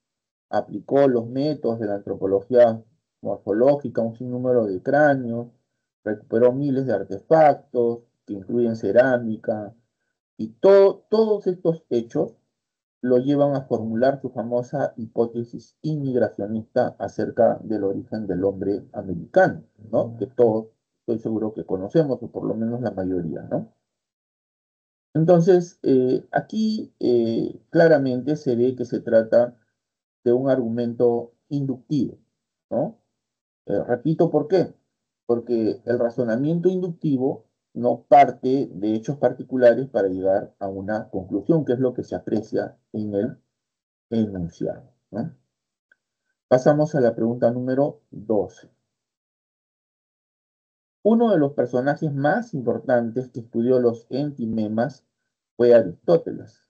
Speaker 1: aplicó los métodos de la antropología morfológica a un sinnúmero de cráneos, recuperó miles de artefactos que incluyen cerámica, y todos estos hechos lo llevan a formular su famosa hipótesis inmigracionista acerca del origen del hombre americano, ¿no? Que todos estoy seguro que conocemos, o por lo menos la mayoría, ¿no? Entonces, aquí claramente se ve que se trata de un argumento inductivo, ¿no? Repito, ¿por qué? Porque el razonamiento inductivo no parte de hechos particulares para llegar a una conclusión, que es lo que se aprecia en el enunciado, ¿no? Pasamos a la pregunta número 12. Uno de los personajes más importantes que estudió los entimemas fue Aristóteles.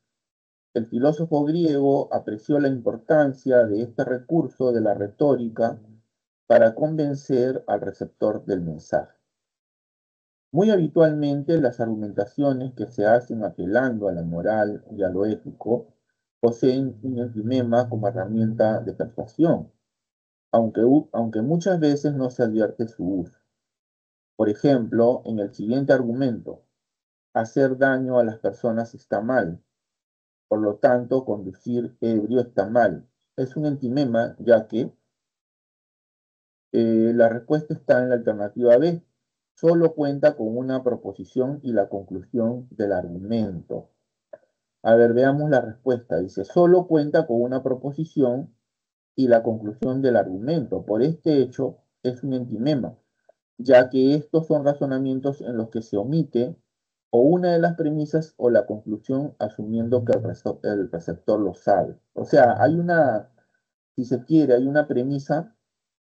Speaker 1: El filósofo griego apreció la importancia de este recurso de la retórica para convencer al receptor del mensaje. Muy habitualmente las argumentaciones que se hacen apelando a la moral y a lo ético poseen un entimema como herramienta de persuasión, aunque muchas veces no se advierte su uso. Por ejemplo, en el siguiente argumento, hacer daño a las personas está mal. Por lo tanto, conducir ebrio está mal. Es un entimema, ya que la respuesta está en la alternativa B. Solo cuenta con una proposición y la conclusión del argumento. A ver, veamos la respuesta. Dice, solo cuenta con una proposición y la conclusión del argumento. Por este hecho, es un entimema, ya que estos son razonamientos en los que se omite o una de las premisas o la conclusión asumiendo que el receptor lo sabe. O sea, hay una, si se quiere, hay una premisa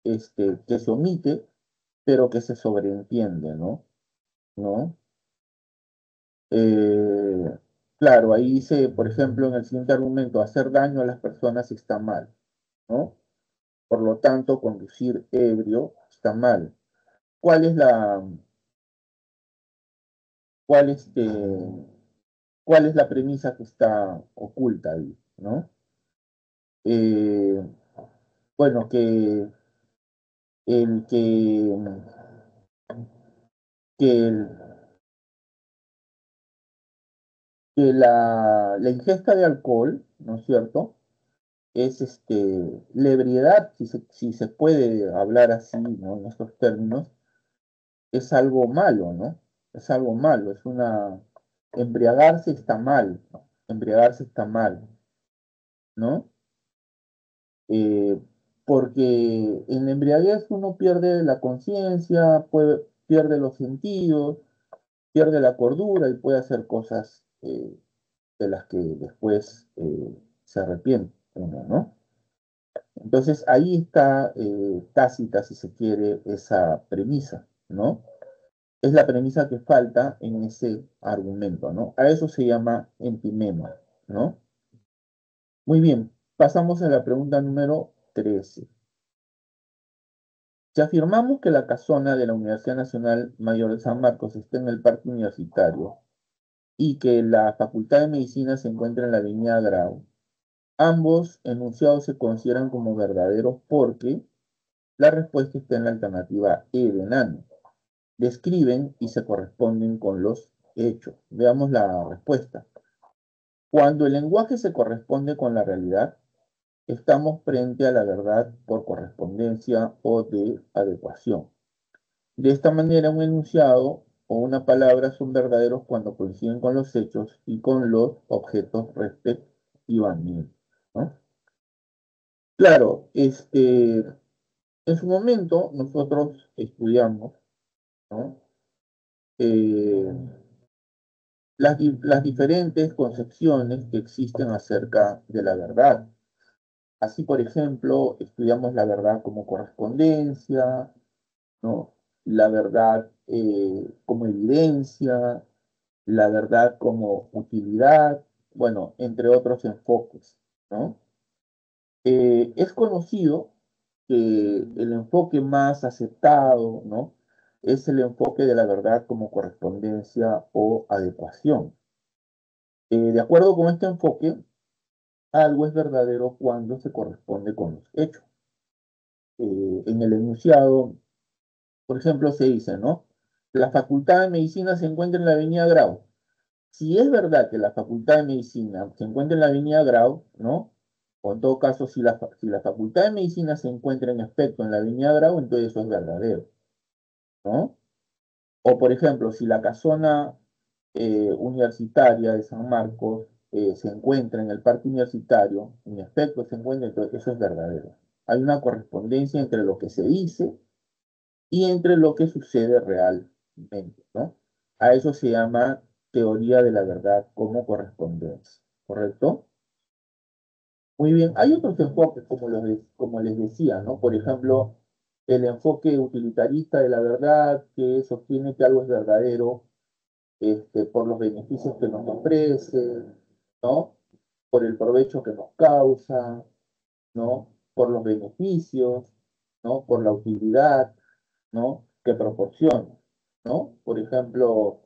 Speaker 1: que se omite, pero que se sobreentiende, ¿no? ¿No? Eh, claro, ahí dice, por ejemplo, en el siguiente argumento, hacer daño a las personas está mal, ¿no? Por lo tanto, conducir ebrio está mal. ¿Cuál es cuál cuál es la premisa que está oculta ahí, ¿no? Eh, bueno, el que, que, el- que la ingesta de alcohol, ¿no es cierto? Es la ebriedad, si se puede hablar así, ¿no? En estos términos, es algo malo, ¿no? Es algo malo, es una... Embriagarse está mal, ¿no? Embriagarse está mal, ¿no? Eh, porque en la embriaguez uno pierde la conciencia, pierde los sentidos, pierde la cordura y puede hacer cosas de las que después se arrepiente uno, ¿no? Entonces ahí está tácita, si se quiere, esa premisa, ¿no? Es la premisa que falta en ese argumento, ¿no? A eso se llama entimema, ¿no? Muy bien, pasamos a la pregunta número 13. Si afirmamos que la casona de la Universidad Nacional Mayor de San Marcos está en el Parque Universitario y que la Facultad de Medicina se encuentra en la Avenida Grau, ambos enunciados se consideran como verdaderos porque la respuesta está en la alternativa E de Nano. Describen y se corresponden con los hechos. Veamos la respuesta. Cuando el lenguaje se corresponde con la realidad, estamos frente a la verdad por correspondencia o de adecuación. De esta manera, un enunciado o una palabra son verdaderos cuando coinciden con los hechos y con los objetos respectivamente, ¿no? Claro, en su momento nosotros estudiamos, ¿no? Eh, las diferentes concepciones que existen acerca de la verdad. Así, por ejemplo, estudiamos la verdad como correspondencia, ¿no? La verdad como evidencia, la verdad como utilidad, bueno, entre otros enfoques, ¿no? Es conocido que el enfoque más aceptado, ¿no? Es el enfoque de la verdad como correspondencia o adecuación. De acuerdo con este enfoque, algo es verdadero cuando se corresponde con los hechos. En el enunciado, por ejemplo, se dice, ¿no? La Facultad de Medicina se encuentra en la Avenida Grau. Si es verdad que la Facultad de Medicina se encuentra en la Avenida Grau, ¿no? O en todo caso, si la Facultad de Medicina se encuentra en efecto en la Avenida Grau, entonces eso es verdadero, ¿no? O por ejemplo, si la casona universitaria de San Marcos se encuentra en el parque universitario, en efecto se encuentra, entonces eso es verdadero. Hay una correspondencia entre lo que se dice y entre lo que sucede realmente, ¿no? A eso se llama teoría de la verdad como correspondencia, ¿correcto? Muy bien, hay otros enfoques, como les decía, ¿no? Por ejemplo, el enfoque utilitarista de la verdad, que sostiene que algo es verdadero, por los beneficios que nos ofrece, ¿no? Por el provecho que nos causa, ¿no? Por los beneficios, ¿no? Por la utilidad, ¿no? Que proporciona, ¿no? Por ejemplo,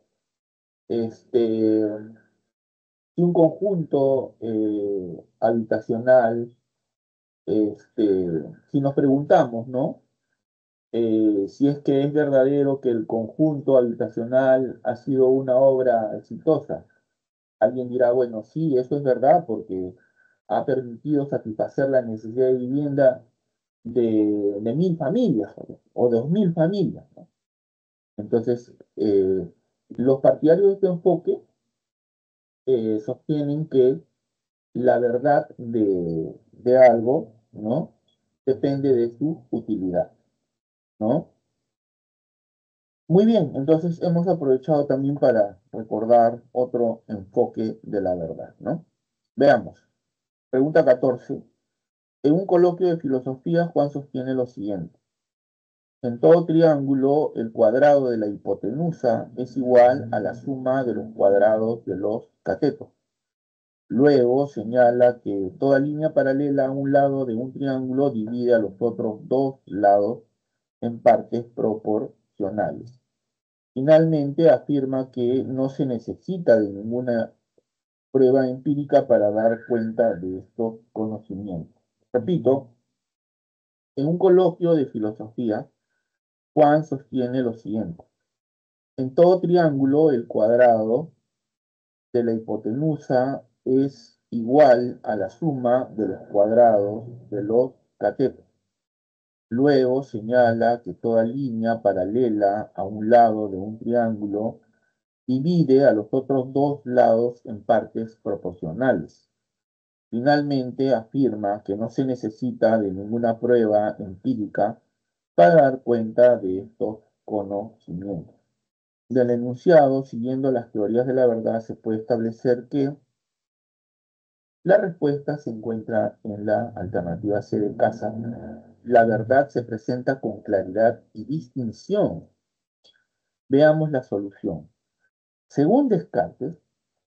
Speaker 1: si un conjunto habitacional, si nos preguntamos, ¿no? Si es que es verdadero que el conjunto habitacional ha sido una obra exitosa, Alguien dirá, bueno, sí, eso es verdad porque ha permitido satisfacer la necesidad de vivienda de 1000 familias o 2000 familias, ¿no? Entonces, los partidarios de este enfoque sostienen que la verdad de algo, ¿no? Depende de su utilidad, ¿no? Muy bien, entonces hemos aprovechado también para recordar otro enfoque de la verdad, ¿no? Veamos. Pregunta 14. En un coloquio de filosofía, Juan sostiene lo siguiente. En todo triángulo, el cuadrado de la hipotenusa es igual a la suma de los cuadrados de los catetos. Luego señala que toda línea paralela a un lado de un triángulo divide a los otros dos lados en partes proporcionales. Finalmente afirma que no se necesita de ninguna prueba empírica para dar cuenta de estos conocimientos. Repito, en un coloquio de filosofía, Juan sostiene lo siguiente. En todo triángulo, el cuadrado de la hipotenusa es igual a la suma de los cuadrados de los catetos. Luego señala que toda línea paralela a un lado de un triángulo divide a los otros dos lados en partes proporcionales. Finalmente afirma que no se necesita de ninguna prueba empírica para dar cuenta de estos conocimientos. Del enunciado, siguiendo las teorías de la verdad, se puede establecer que la respuesta se encuentra en la alternativa C de casa. La verdad se presenta con claridad y distinción. Veamos la solución. Según Descartes,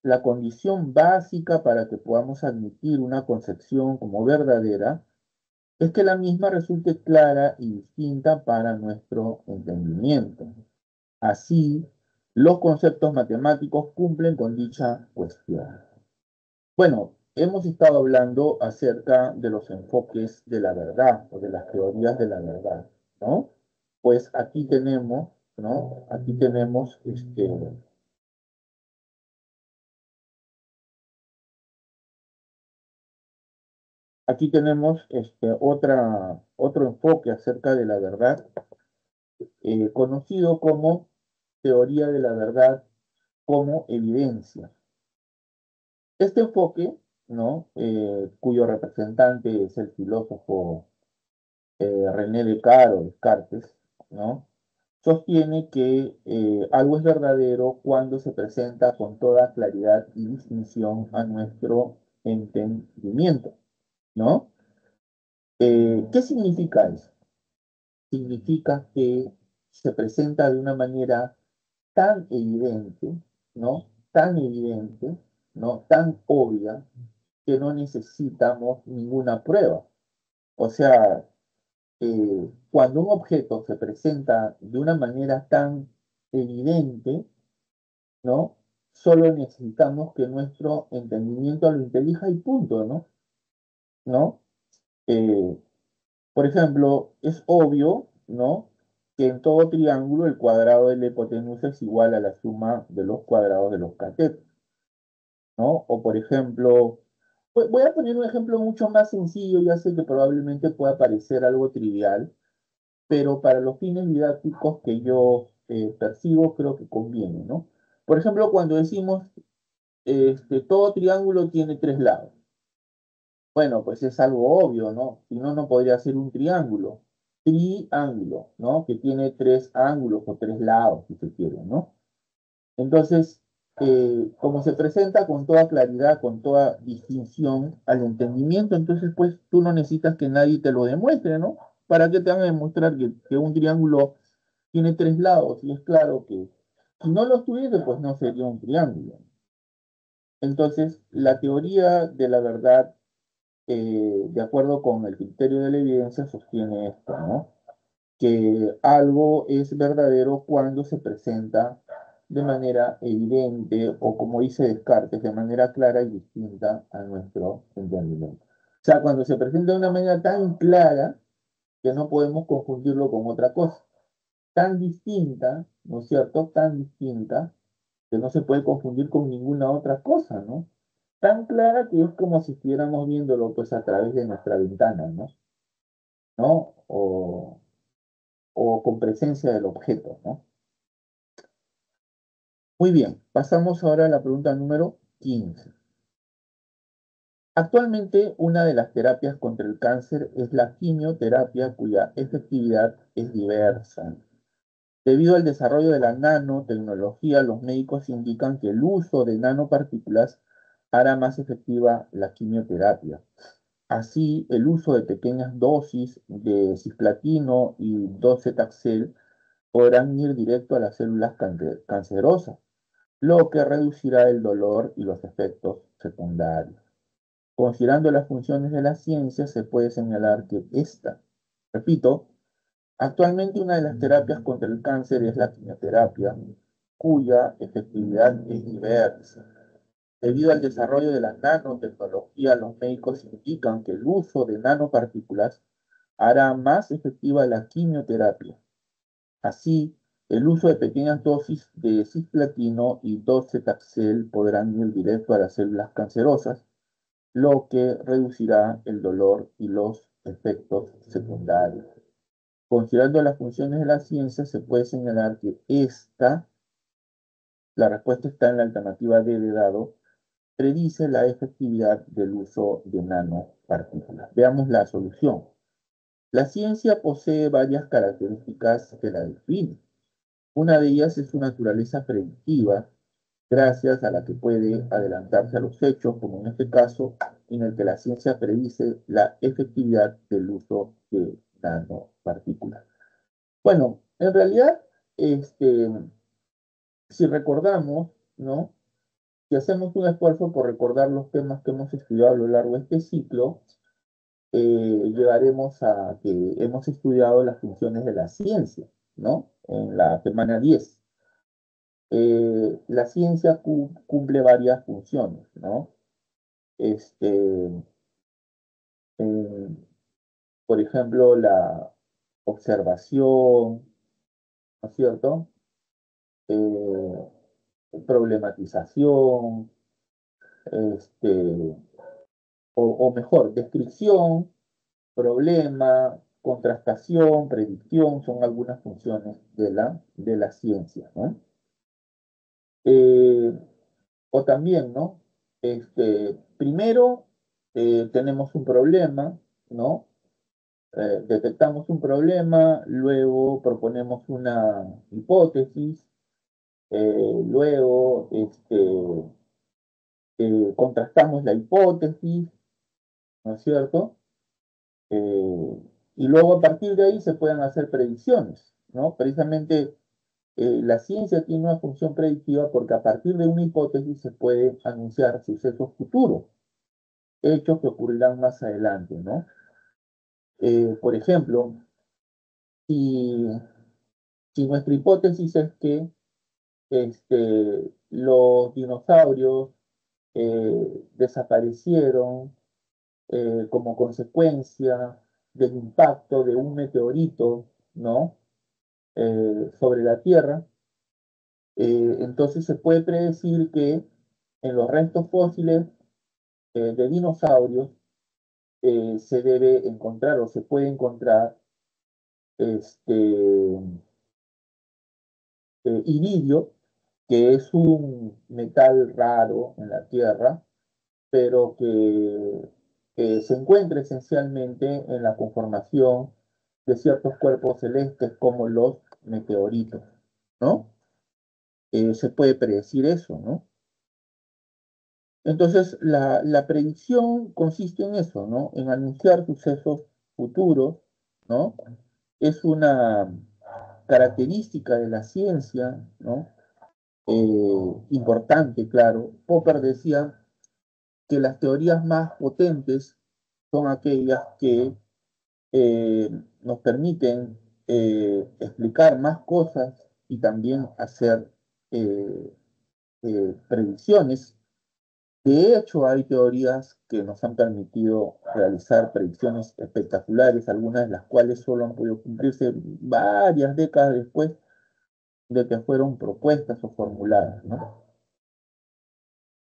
Speaker 1: la condición básica para que podamos admitir una concepción como verdadera es que la misma resulte clara y distinta para nuestro entendimiento. Así, los conceptos matemáticos cumplen con dicha cuestión. Bueno, hemos estado hablando acerca de los enfoques de la verdad o de las teorías de la verdad, ¿no? Pues aquí tenemos, ¿no? Aquí tenemos otro enfoque acerca de la verdad, conocido como teoría de la verdad como evidencia. Este enfoque, ¿no? Cuyo representante es el filósofo René Descartes, ¿no? Sostiene que algo es verdadero cuando se presenta con toda claridad y distinción a nuestro entendimiento, ¿no? ¿Qué significa eso? Significa que se presenta de una manera tan evidente, ¿no? Tan evidente, ¿no? Tan obvia, que no necesitamos ninguna prueba. O sea, cuando un objeto se presenta de una manera tan evidente, ¿no? Solo necesitamos que nuestro entendimiento lo intelija y punto, ¿no? ¿No? Eh, por ejemplo, es obvio, ¿no? Que en todo triángulo el cuadrado de la hipotenusa es igual a la suma de los cuadrados de los catetos, ¿no? O por ejemplo, voy a poner un ejemplo mucho más sencillo, ya sé que probablemente pueda parecer algo trivial, pero para los fines didácticos que yo percibo, creo que conviene, ¿no? Por ejemplo, cuando decimos, todo triángulo tiene tres lados. Bueno, pues es algo obvio, ¿no? Si no, no podría ser un triángulo. Triángulo, ¿no? Que tiene tres ángulos o tres lados, si se quiere, ¿no? Entonces, como se presenta con toda claridad, con toda distinción al entendimiento, entonces, pues tú no necesitas que nadie te lo demuestre, ¿no? ¿Para qué te van a demostrar que un triángulo tiene tres lados? Y es claro que si no los tuviese, pues no sería un triángulo. Entonces, la teoría de la verdad, de acuerdo con el criterio de la evidencia, sostiene esto, ¿no? Que algo es verdadero cuando se presenta de manera evidente o, como dice Descartes, de manera clara y distinta a nuestro entendimiento. O sea, cuando se presenta de una manera tan clara que no podemos confundirlo con otra cosa, tan distinta, ¿no es cierto? Tan distinta que no se puede confundir con ninguna otra cosa, ¿no? Tan clara que es como si estuviéramos viéndolo pues a través de nuestra ventana, ¿no? ¿No? O con presencia del objeto, ¿no? Muy bien, pasamos ahora a la pregunta número 15. Actualmente, una de las terapias contra el cáncer es la quimioterapia, cuya efectividad es diversa. Debido al desarrollo de la nanotecnología, los médicos indican que el uso de nanopartículas hará más efectiva la quimioterapia. Así, el uso de pequeñas dosis de cisplatino y docetaxel podrán ir directo a las células cancerosas, lo que reducirá el dolor y los efectos secundarios. Considerando las funciones de la ciencia, se puede señalar que esta, repito, actualmente una de las terapias contra el cáncer es la quimioterapia, cuya efectividad es diversa. Debido al desarrollo de la nanotecnología, los médicos indican que el uso de nanopartículas hará más efectiva la quimioterapia. Así, el uso de pequeñas dosis de cisplatino y docetaxel podrán ir directo a las células cancerosas, lo que reducirá el dolor y los efectos secundarios. Considerando las funciones de la ciencia, se puede señalar que la respuesta está en la alternativa D de dado, predice la efectividad del uso de nanopartículas. Veamos la solución. La ciencia posee varias características que la definen. Una de ellas es su naturaleza predictiva, gracias a la que puede adelantarse a los hechos, como en este caso, en el que la ciencia predice la efectividad del uso de nanopartículas. Bueno, en realidad, este, si recordamos, ¿no? Si hacemos un esfuerzo por recordar los temas que hemos estudiado a lo largo de este ciclo, llegaremos a que hemos estudiado las funciones de la ciencia, ¿no? En la semana 10. La ciencia cumple varias funciones, ¿no? Este, eh, por ejemplo, la observación, ¿no es cierto? Problematización, este, o mejor, descripción, problema, contrastación, predicción, son algunas funciones de la ciencia, ¿no? Eh, o también, ¿no? Primero tenemos un problema, ¿no? Detectamos un problema, luego proponemos una hipótesis, luego contrastamos la hipótesis, ¿no es cierto? Y luego a partir de ahí se pueden hacer predicciones, ¿no? Precisamente la ciencia tiene una función predictiva porque a partir de una hipótesis se puede anunciar sucesos futuros, hechos que ocurrirán más adelante, ¿no? Por ejemplo, si, si nuestra hipótesis es que los dinosaurios desaparecieron como consecuencia del impacto de un meteorito, ¿no? Sobre la Tierra, entonces se puede predecir que en los restos fósiles de dinosaurios se debe encontrar o se puede encontrar este, iridio, que es un metal raro en la Tierra, pero que se encuentra esencialmente en la conformación de ciertos cuerpos celestes como los meteoritos, ¿no? Se puede predecir eso, ¿no? Entonces, la predicción consiste en eso, ¿no? En anunciar sucesos futuros, ¿no? Es una característica de la ciencia, ¿no? Importante, claro. Popper decía que las teorías más potentes son aquellas que nos permiten explicar más cosas y también hacer eh, predicciones. De hecho, hay teorías que nos han permitido realizar predicciones espectaculares, algunas de las cuales solo han podido cumplirse varias décadas después de que fueron propuestas o formuladas, ¿no?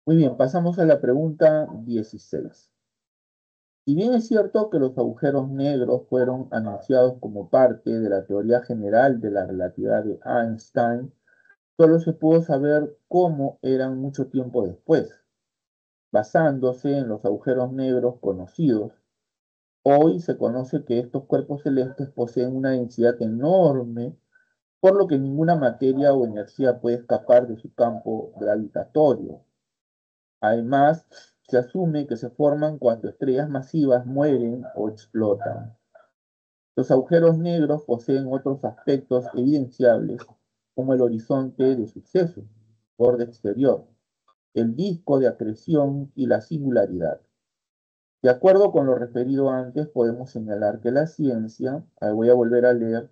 Speaker 1: Muy bien, pasamos a la pregunta 16. Si bien es cierto que los agujeros negros fueron anunciados como parte de la teoría general de la relatividad de Einstein, solo se pudo saber cómo eran mucho tiempo después, basándose en los agujeros negros conocidos. Hoy se conoce que estos cuerpos celestes poseen una densidad enorme, por lo que ninguna materia o energía puede escapar de su campo gravitatorio. Además, se asume que se forman cuando estrellas masivas mueren o explotan. Los agujeros negros poseen otros aspectos evidenciables, como el horizonte de suceso, borde exterior, el disco de acreción y la singularidad. De acuerdo con lo referido antes, podemos señalar que la ciencia, voy a volver a leer,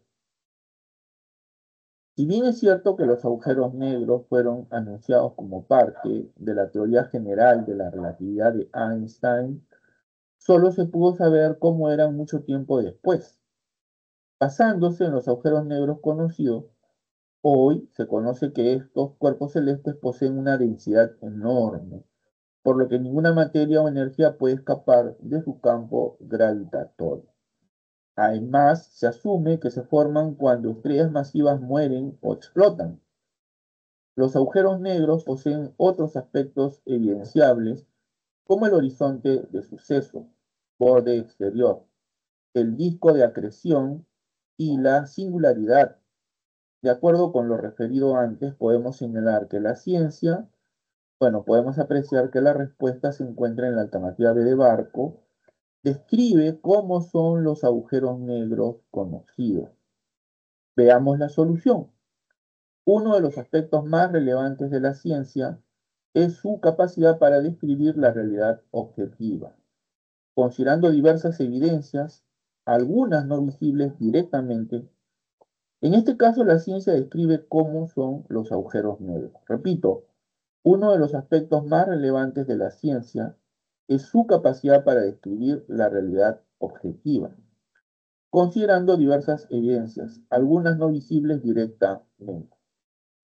Speaker 1: si bien es cierto que los agujeros negros fueron anunciados como parte de la teoría general de la relatividad de Einstein, solo se pudo saber cómo eran mucho tiempo después. Basándose en los agujeros negros conocidos, hoy se conoce que estos cuerpos celestes poseen una densidad enorme, por lo que ninguna materia o energía puede escapar de su campo gravitatorio. Además, se asume que se forman cuando estrellas masivas mueren o explotan. Los agujeros negros poseen otros aspectos evidenciables, como el horizonte de suceso, borde exterior, el disco de acreción y la singularidad. De acuerdo con lo referido antes, podemos señalar que la ciencia, bueno, podemos apreciar que la respuesta se encuentra en la alternativa B de Barco, describe cómo son los agujeros negros conocidos. Veamos la solución. Uno de los aspectos más relevantes de la ciencia es su capacidad para describir la realidad objetiva, considerando diversas evidencias, algunas no visibles directamente. En este caso, la ciencia describe cómo son los agujeros negros. Repito, uno de los aspectos más relevantes de la ciencia es su capacidad para describir la realidad objetiva, considerando diversas evidencias, algunas no visibles directamente.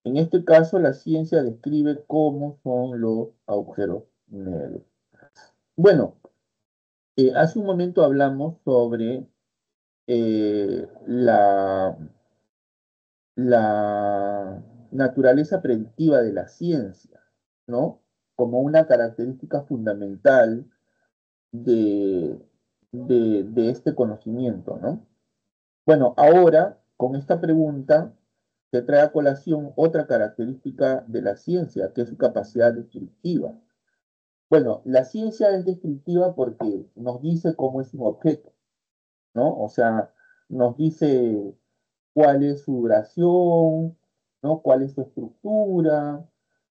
Speaker 1: En este caso, la ciencia describe cómo son los agujeros negros. Bueno, hace un momento hablamos sobre la naturaleza predictiva de la ciencia, ¿no? Como una característica fundamental de, de este conocimiento, ¿no? Bueno, ahora, con esta pregunta, se trae a colación otra característica de la ciencia, que es su capacidad descriptiva. Bueno, la ciencia es descriptiva porque nos dice cómo es un objeto, ¿no? O sea, nos dice cuál es su duración, ¿no? Cuál es su estructura,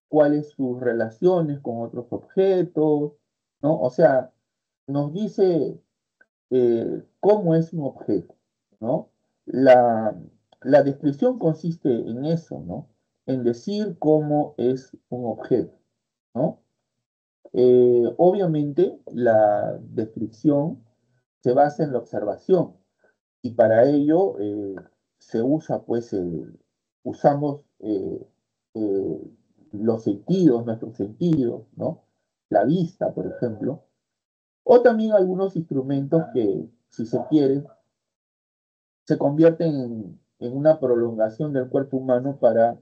Speaker 1: cuáles sus relaciones con otros objetos, ¿no? O sea, nos dice cómo es un objeto, ¿no? La, la descripción consiste en eso, ¿no? En decir cómo es un objeto, ¿no? Obviamente, la descripción se basa en la observación y para ello se usa, pues, usamos eh, los sentidos, nuestros sentidos, ¿no? La vista, por ejemplo, o también algunos instrumentos que, si se quiere, se convierten en una prolongación del cuerpo humano para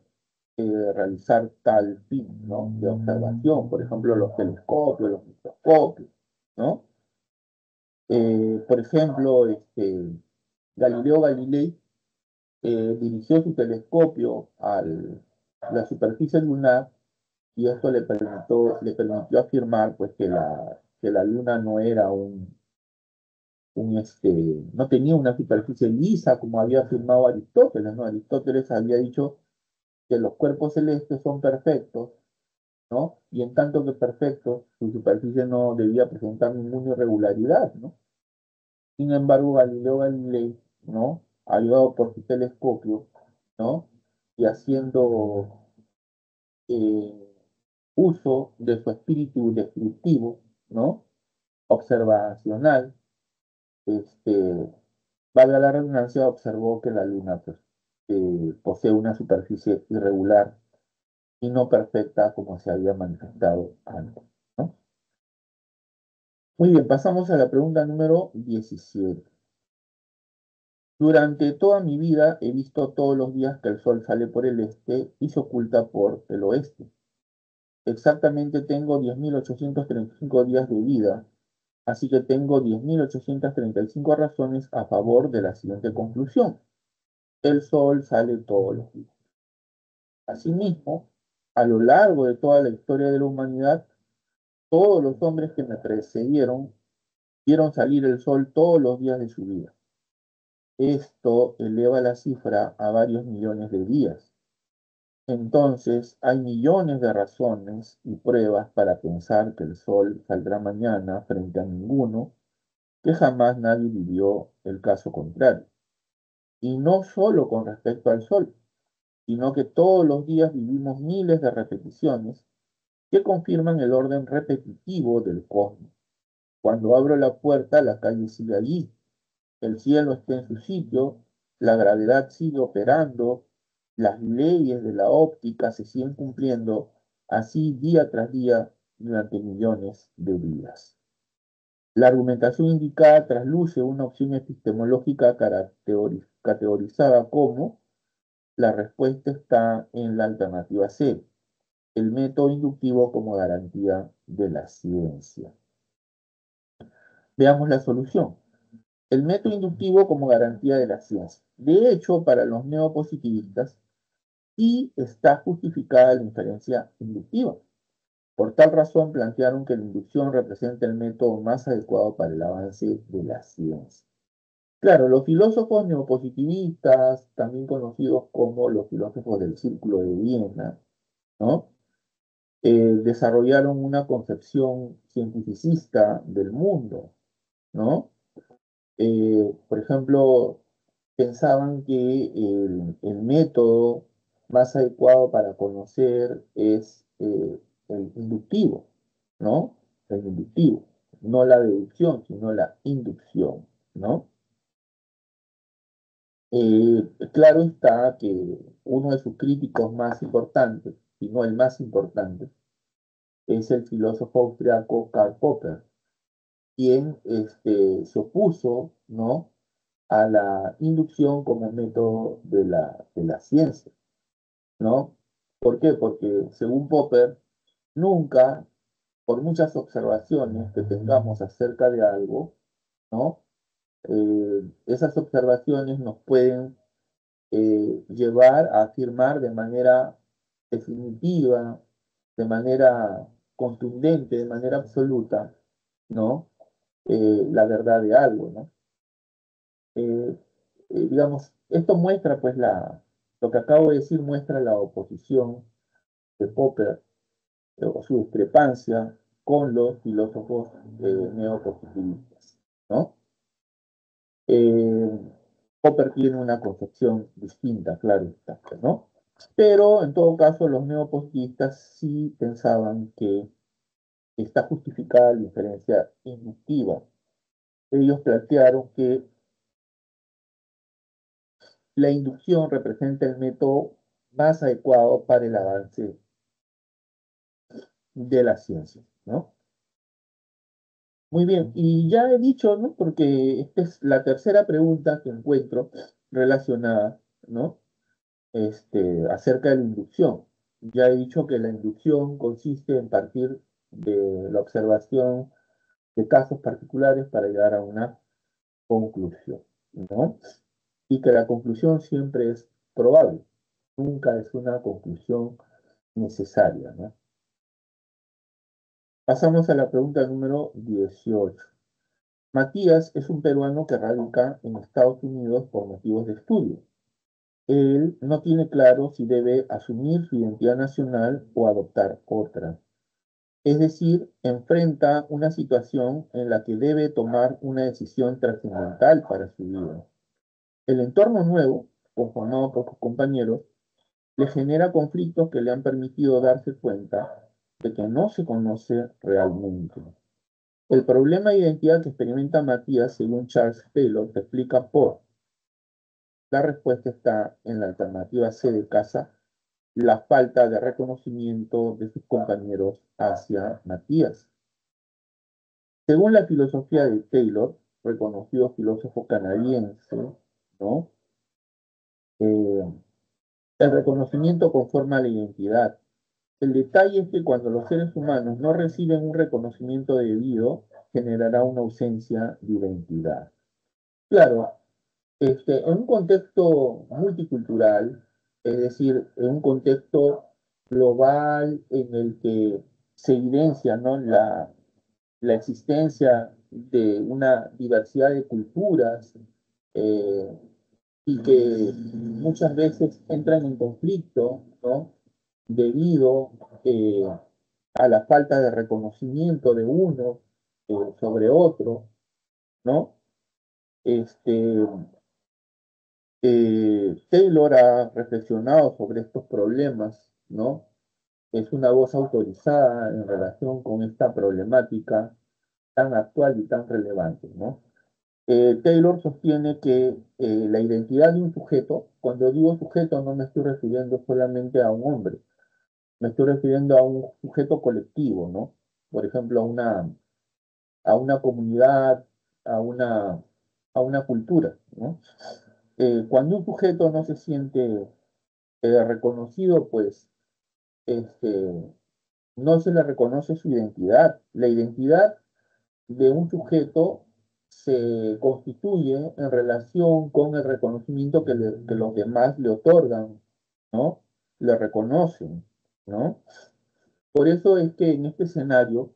Speaker 1: realizar tal fin, ¿no? De observación, por ejemplo, los telescopios, los microscopios, ¿no? Por ejemplo, Galileo Galilei dirigió su telescopio a la superficie lunar y esto le permitió afirmar pues, que la luna no era no tenía una superficie lisa como había afirmado Aristóteles, ¿no? Aristóteles había dicho que los cuerpos celestes son perfectos, ¿no? Y en tanto que perfectos, su superficie no debía presentar ninguna irregularidad, ¿no? Sin embargo, Galileo Galilei, ¿no? Ayudado por su telescopio, ¿no? Y haciendo eh, uso de su espíritu descriptivo, ¿no? Observacional, este, valga la redundancia, observó que la Luna pues, posee una superficie irregular y no perfecta como se había manifestado antes, ¿no? Muy bien, pasamos a la pregunta número 17. Durante toda mi vida he visto todos los días que el sol sale por el este y se oculta por el oeste. Exactamente tengo 10.835 días de vida, así que tengo 10.835 razones a favor de la siguiente conclusión. El sol sale todos los días. Asimismo, a lo largo de toda la historia de la humanidad, todos los hombres que me precedieron vieron salir el sol todos los días de su vida. Esto eleva la cifra a varios millones de días. Entonces, hay millones de razones y pruebas para pensar que el sol saldrá mañana frente a ninguno, que jamás nadie vivió el caso contrario. Y no solo con respecto al sol, sino que todos los días vivimos miles de repeticiones que confirman el orden repetitivo del cosmos. Cuando abro la puerta, la calle sigue allí, el cielo está en su sitio, la gravedad sigue operando, las leyes de la óptica se siguen cumpliendo, así día tras día durante millones de vidas. La argumentación indicada trasluce una opción epistemológica categorizada como la respuesta está en la alternativa C, el método inductivo como garantía de la ciencia. Veamos la solución. El método inductivo como garantía de la ciencia. De hecho, para los neopositivistas, sí está justificada la inferencia inductiva. Por tal razón, plantearon que la inducción representa el método más adecuado para el avance de la ciencia. Claro, los filósofos neopositivistas, también conocidos como los filósofos del Círculo de Viena, ¿no? Desarrollaron una concepción cientificista del mundo, ¿no? Por ejemplo, pensaban que el método más adecuado para conocer es el inductivo, ¿no? El inductivo, no la deducción, sino la inducción, ¿no? Claro está que uno de sus críticos más importantes, si no el más importante, es el filósofo austriaco Karl Popper, quien se opuso, ¿no?, a la inducción como método de la ciencia, ¿no? ¿Por qué? Porque según Popper, nunca, por muchas observaciones que tengamos acerca de algo, ¿no? Esas observaciones nos pueden llevar a afirmar de manera definitiva, de manera contundente, de manera absoluta, ¿no? La verdad de algo, ¿no? Eh, digamos, esto muestra, pues, lo que acabo de decir muestra la oposición de Popper, o su discrepancia con los filósofos neopositivistas, ¿no? Eh, Popper tiene una concepción distinta, claro está, ¿no? Pero, en todo caso, los neopositivistas sí pensaban que está justificada la inferencia inductiva. Ellos plantearon que la inducción representa el método más adecuado para el avance de la ciencia, ¿no? Muy bien, y ya he dicho, ¿no? Porque esta es la tercera pregunta que encuentro relacionada, ¿no? Acerca de la inducción. Ya he dicho que la inducción consiste en partir de la observación de casos particulares para llegar a una conclusión, ¿no? Y que la conclusión siempre es probable, nunca es una conclusión necesaria, ¿no? Pasamos a la pregunta número 18. Matías es un peruano que radica en Estados Unidos por motivos de estudio. Él no tiene claro si debe asumir su identidad nacional o adoptar otra. Es decir, enfrenta una situación en la que debe tomar una decisión trascendental para su vida. El entorno nuevo, conformado por sus compañeros, le genera conflictos que le han permitido darse cuenta de que no se conoce realmente. El problema de identidad que experimenta Matías, según Charles Taylor, se explica por la respuesta está en la alternativa C de casa, la falta de reconocimiento de sus compañeros hacia Matías. Según la filosofía de Taylor, reconocido filósofo canadiense, ¿no? Eh, el reconocimiento conforma la identidad. El detalle es que cuando los seres humanos no reciben un reconocimiento debido, generará una ausencia de identidad. Claro, en un contexto multicultural, es decir, en un contexto global en el que se evidencia, ¿no?, la existencia de una diversidad de culturas eh, y que muchas veces entran en conflicto, ¿no?, debido a la falta de reconocimiento de uno sobre otro, ¿no? Este, Taylor ha reflexionado sobre estos problemas, ¿no? Es una voz autorizada en relación con esta problemática tan actual y tan relevante, ¿no? Taylor sostiene que la identidad de un sujeto, cuando digo sujeto no me estoy refiriendo solamente a un hombre, me estoy refiriendo a un sujeto colectivo, ¿no? Por ejemplo, a una comunidad, a una, a una cultura, ¿no? Cuando un sujeto no se siente reconocido, pues este, no se le reconoce su identidad. La identidad de un sujeto se constituye en relación con el reconocimiento que los demás le otorgan, ¿no? Le reconocen, ¿no? Por eso es que en este escenario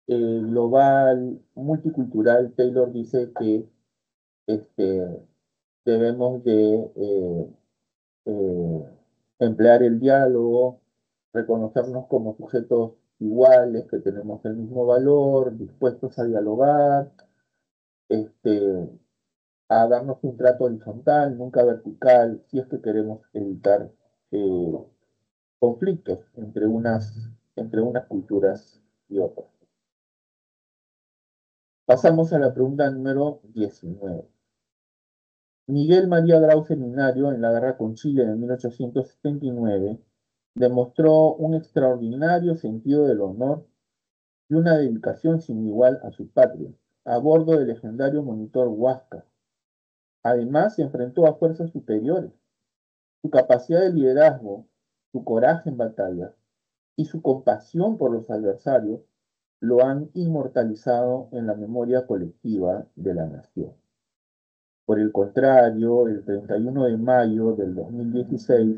Speaker 1: global, multicultural, Taylor dice que este, debemos de eh, emplear el diálogo, reconocernos como sujetos iguales, que tenemos el mismo valor, dispuestos a dialogar, este, a darnos un trato horizontal, nunca vertical, si es que queremos evitar eh, conflictos entre unas culturas y otras. Pasamos a la pregunta número 19. Miguel María Grau Seminario, en la guerra con Chile de 1879, demostró un extraordinario sentido del honor y una dedicación sin igual a su patria, a bordo del legendario monitor Huáscar. Además, se enfrentó a fuerzas superiores. Su capacidad de liderazgo, su coraje en batalla y su compasión por los adversarios lo han inmortalizado en la memoria colectiva de la nación. Por el contrario, el 31 de mayo del 2016,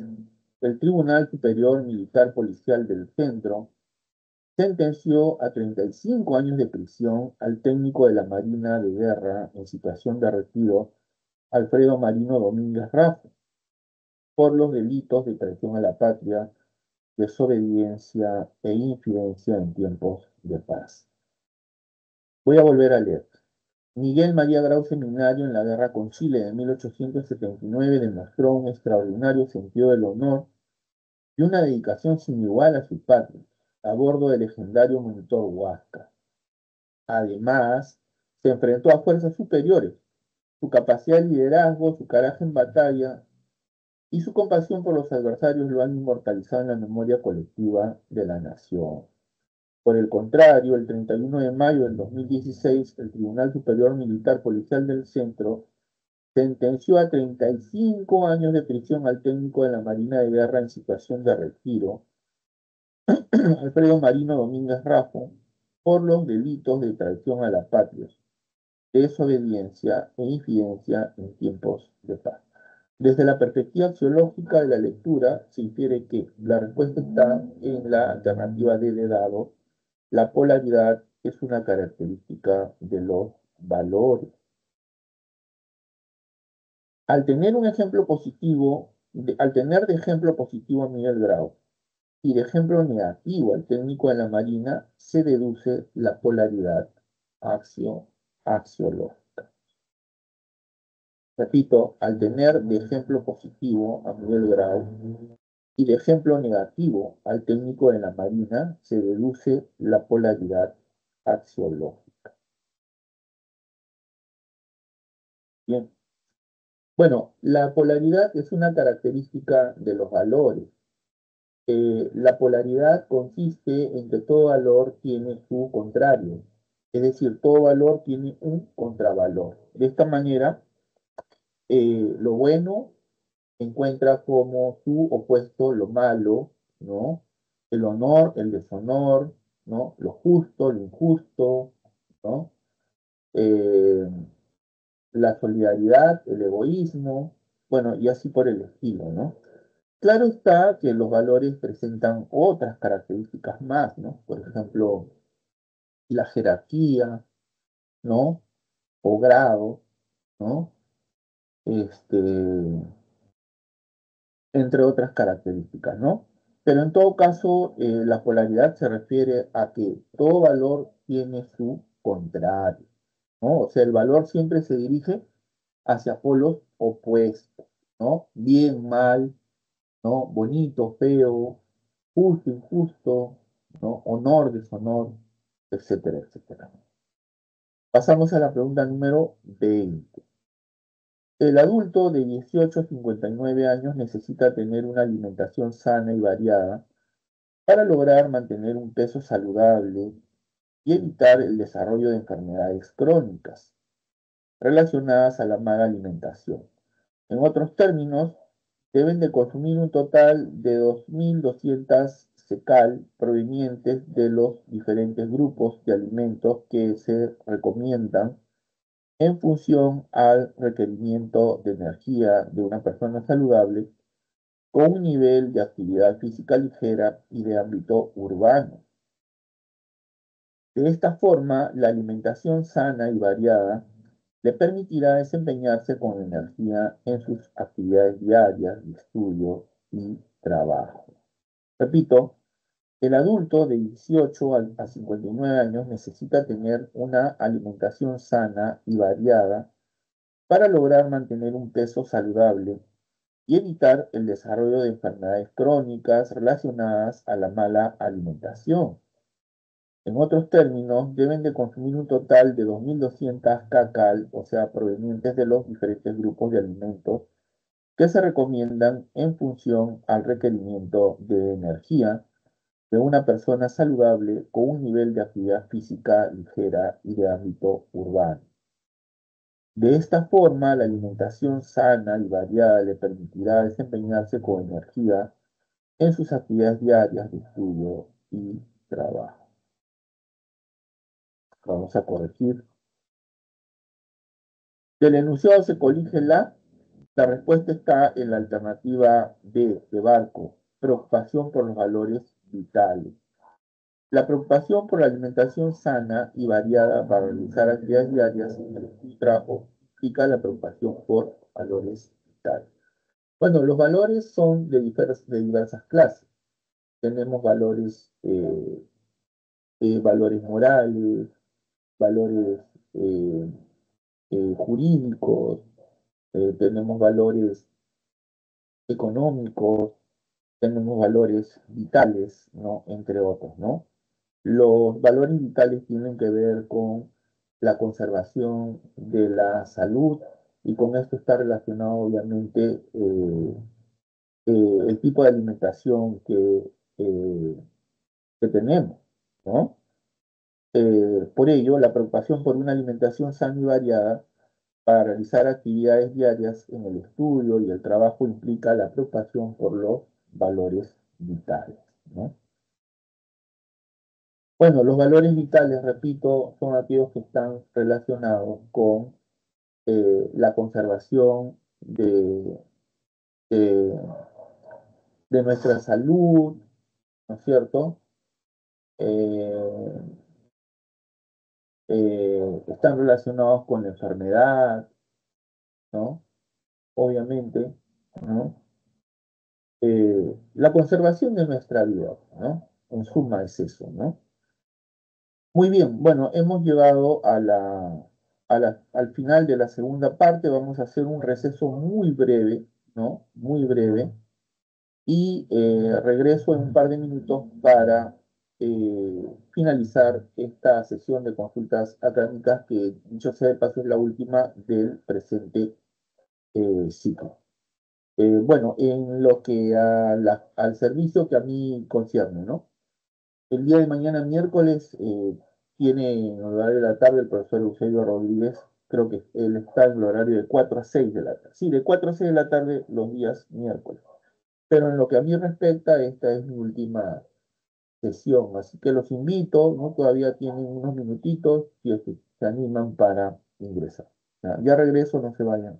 Speaker 1: el Tribunal Superior Militar Policial del Centro sentenció a 35 años de prisión al técnico de la Marina de Guerra en situación de retiro, Alfredo Marino Domínguez Raffo, por los delitos de traición a la patria, desobediencia e infidencia en tiempos de paz. Voy a volver a leer. Miguel María Grau Seminario en la guerra con Chile de 1879 demostró un extraordinario sentido del honor y una dedicación sin igual a su patria, a bordo del legendario monitor Huáscar. Además, se enfrentó a fuerzas superiores. Su capacidad de liderazgo, su coraje en batalla y su compasión por los adversarios lo han inmortalizado en la memoria colectiva de la nación. Por el contrario, el 31 de mayo del 2016, el Tribunal Superior Militar Policial del Centro sentenció a 35 años de prisión al técnico de la Marina de Guerra en situación de retiro, Alfredo Marino Domínguez Raffo, por los delitos de traición a la patria, desobediencia e infidencia en tiempos de paz. Desde la perspectiva axiológica de la lectura, se infiere que la respuesta está en la alternativa D de dado. La polaridad es una característica de los valores. Al tener de ejemplo positivo a Miguel Grau y de ejemplo negativo al técnico de la Marina, se deduce la polaridad axiológica. Repito, al tener de ejemplo positivo a Miguel Grau y de ejemplo negativo al técnico de la Marina, se deduce la polaridad axiológica. Bien. Bueno, la polaridad es una característica de los valores. La polaridad consiste en que todo valor tiene su contrario, es decir, todo valor tiene un contravalor. De esta manera, lo bueno encuentra como su opuesto lo malo, ¿no? El honor, el deshonor, ¿no? Lo justo, lo injusto, ¿no? Eh, la solidaridad, el egoísmo, bueno, y así por el estilo, ¿no? Claro está que los valores presentan otras características más, ¿no? Por ejemplo, la jerarquía, ¿no? O grado, ¿no? Este, entre otras características, ¿no? Pero en todo caso, la polaridad se refiere a que todo valor tiene su contrario, ¿no? O sea, el valor siempre se dirige hacia polos opuestos, ¿no? Bien, mal, ¿no? Bonito, feo, justo, injusto, ¿no? Honor, deshonor, etcétera, etcétera. Pasamos a la pregunta número 20. El adulto de 18 a 59 años necesita tener una alimentación sana y variada para lograr mantener un peso saludable y evitar el desarrollo de enfermedades crónicas relacionadas a la mala alimentación. En otros términos, deben de consumir un total de 2.200 secal provenientes de los diferentes grupos de alimentos que se recomiendan en función al requerimiento de energía de una persona saludable con un nivel de actividad física ligera y de ámbito urbano. De esta forma, la alimentación sana y variada le permitirá desempeñarse con energía en sus actividades diarias de estudio y trabajo. Repito, el adulto de 18 a 59 años necesita tener una alimentación sana y variada para lograr mantener un peso saludable y evitar el desarrollo de enfermedades crónicas relacionadas a la mala alimentación. En otros términos, deben de consumir un total de 2.200 kcal, o sea, provenientes de los diferentes grupos de alimentos que se recomiendan en función al requerimiento de energía de una persona saludable con un nivel de actividad física ligera y de ámbito urbano. De esta forma, la alimentación sana y variada le permitirá desempeñarse con energía en sus actividades diarias de estudio y trabajo. Vamos a corregir. Del enunciado se colige la respuesta está en la alternativa B de Barco, preocupación por los valores vitales. La preocupación por la alimentación sana y variada para realizar actividades diarias en el estudio y trabajo implica la preocupación por valores vitales. Bueno, los valores son de diversas clases. Tenemos valores morales, valores eh, jurídicos, tenemos valores económicos, tenemos valores vitales, ¿no? Entre otros, ¿no? Los valores vitales tienen que ver con la conservación de la salud y con esto está relacionado obviamente el tipo de alimentación eh, que tenemos, ¿no? Por ello, la preocupación por una alimentación sana y variada para realizar actividades diarias en el estudio y el trabajo implica la preocupación por los valores vitales, ¿no? Bueno, los valores vitales, repito, son aquellos que están relacionados con la conservación de, de nuestra salud, ¿no es cierto? Eh, están relacionados con la enfermedad, ¿no? Obviamente, ¿no? La conservación de nuestra vida, ¿no? En suma es eso, ¿no? Muy bien, bueno, hemos llegado al final de la segunda parte, vamos a hacer un receso muy breve, ¿no? Muy breve, y regreso en un par de minutos para finalizar esta sesión de consultas académicas que, dicho sea de paso, es la última del presente ciclo. Bueno, en lo que al servicio que a mí concierne, ¿no? El día de mañana, miércoles, tiene en horario de la tarde el profesor Eusebio Rodríguez, creo que él está en el horario de 4 a 6 de la tarde. Sí, de 4 a 6 de la tarde los días miércoles. Pero en lo que a mí respecta, esta es mi última sesión, así que los invito, ¿no? Todavía tienen unos minutitos si es que se animan para ingresar. Ya regreso, no se vayan.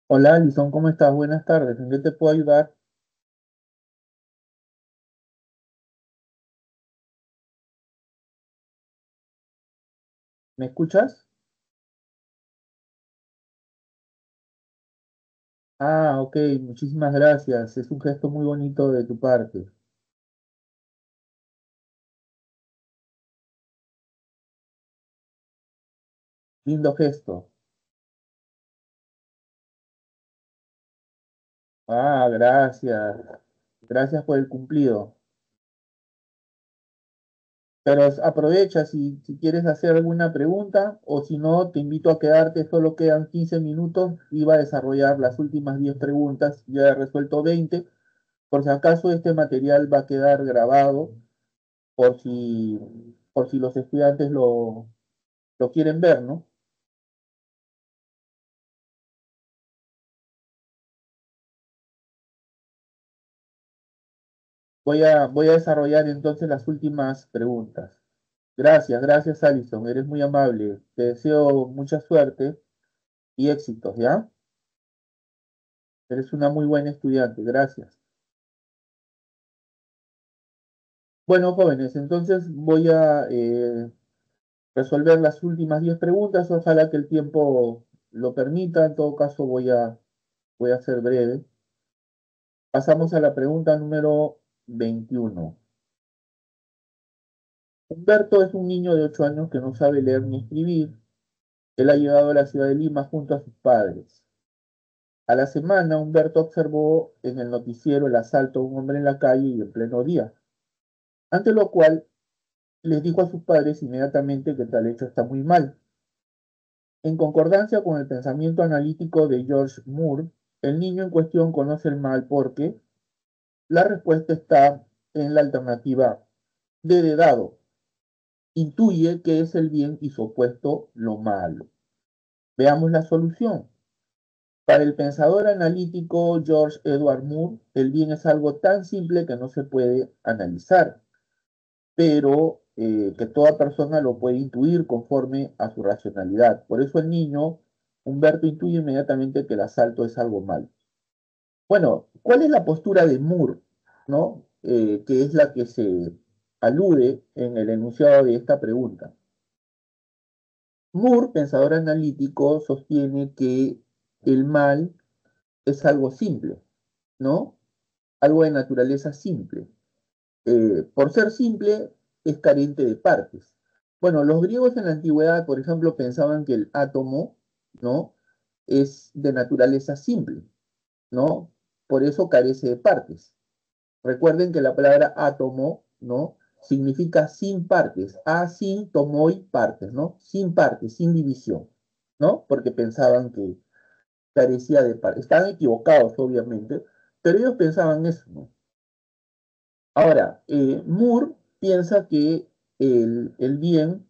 Speaker 1: Hola Alison, ¿cómo estás? Buenas tardes. ¿En qué te puedo ayudar? ¿Me escuchas? Ah, ok, muchísimas gracias. Es un gesto muy bonito de tu parte. Lindo gesto. Ah, gracias. Gracias por el cumplido. Pero aprovecha si quieres hacer alguna pregunta o si no, te invito a quedarte. Solo quedan 15 minutos. Iba a desarrollar las últimas 10 preguntas. Ya he resuelto 20. Por si acaso este material va a quedar grabado por si, por si los estudiantes lo quieren ver, ¿no? Voy a desarrollar entonces las últimas preguntas. Gracias, gracias Alison, eres muy amable. Te deseo mucha suerte y éxitos, ¿ya? Eres una muy buena estudiante, gracias. Bueno, jóvenes, entonces voy a resolver las últimas 10 preguntas. Ojalá que el tiempo lo permita. En todo caso, voy a ser breve. Pasamos a la pregunta número 21. Humberto es un niño de 8 años que no sabe leer ni escribir. Él ha llegado a la ciudad de Lima junto a sus padres. A la semana, Humberto observó en el noticiero el asalto a un hombre en la calle y en pleno día, ante lo cual les dijo a sus padres inmediatamente que tal hecho está muy mal. En concordancia con el pensamiento analítico de George Moore, el niño en cuestión conoce el mal porque la respuesta está en la alternativa D de dado. Intuye que es el bien y su opuesto lo malo. Veamos la solución. Para el pensador analítico George Edward Moore, el bien es algo tan simple que no se puede analizar, pero que toda persona lo puede intuir conforme a su racionalidad. Por eso el niño, Humberto, intuye inmediatamente que el asalto es algo malo. Bueno, ¿cuál es la postura de Moore, ¿no? Que es la que se alude en el enunciado de esta pregunta. Moore, pensador analítico, sostiene que el mal es algo simple, ¿no? Algo de naturaleza simple. Por ser simple, es carente de partes. Bueno, los griegos en la antigüedad, por ejemplo, pensaban que el átomo, ¿no? Es de naturaleza simple, ¿no? Por eso carece de partes. Recuerden que la palabra átomo, ¿no? Significa sin partes, sin tomoi partes, ¿no? Sin partes, sin división, ¿no? Porque pensaban que carecía de partes. Estaban equivocados, obviamente, pero ellos pensaban eso, ¿no? Ahora, Moore piensa que el bien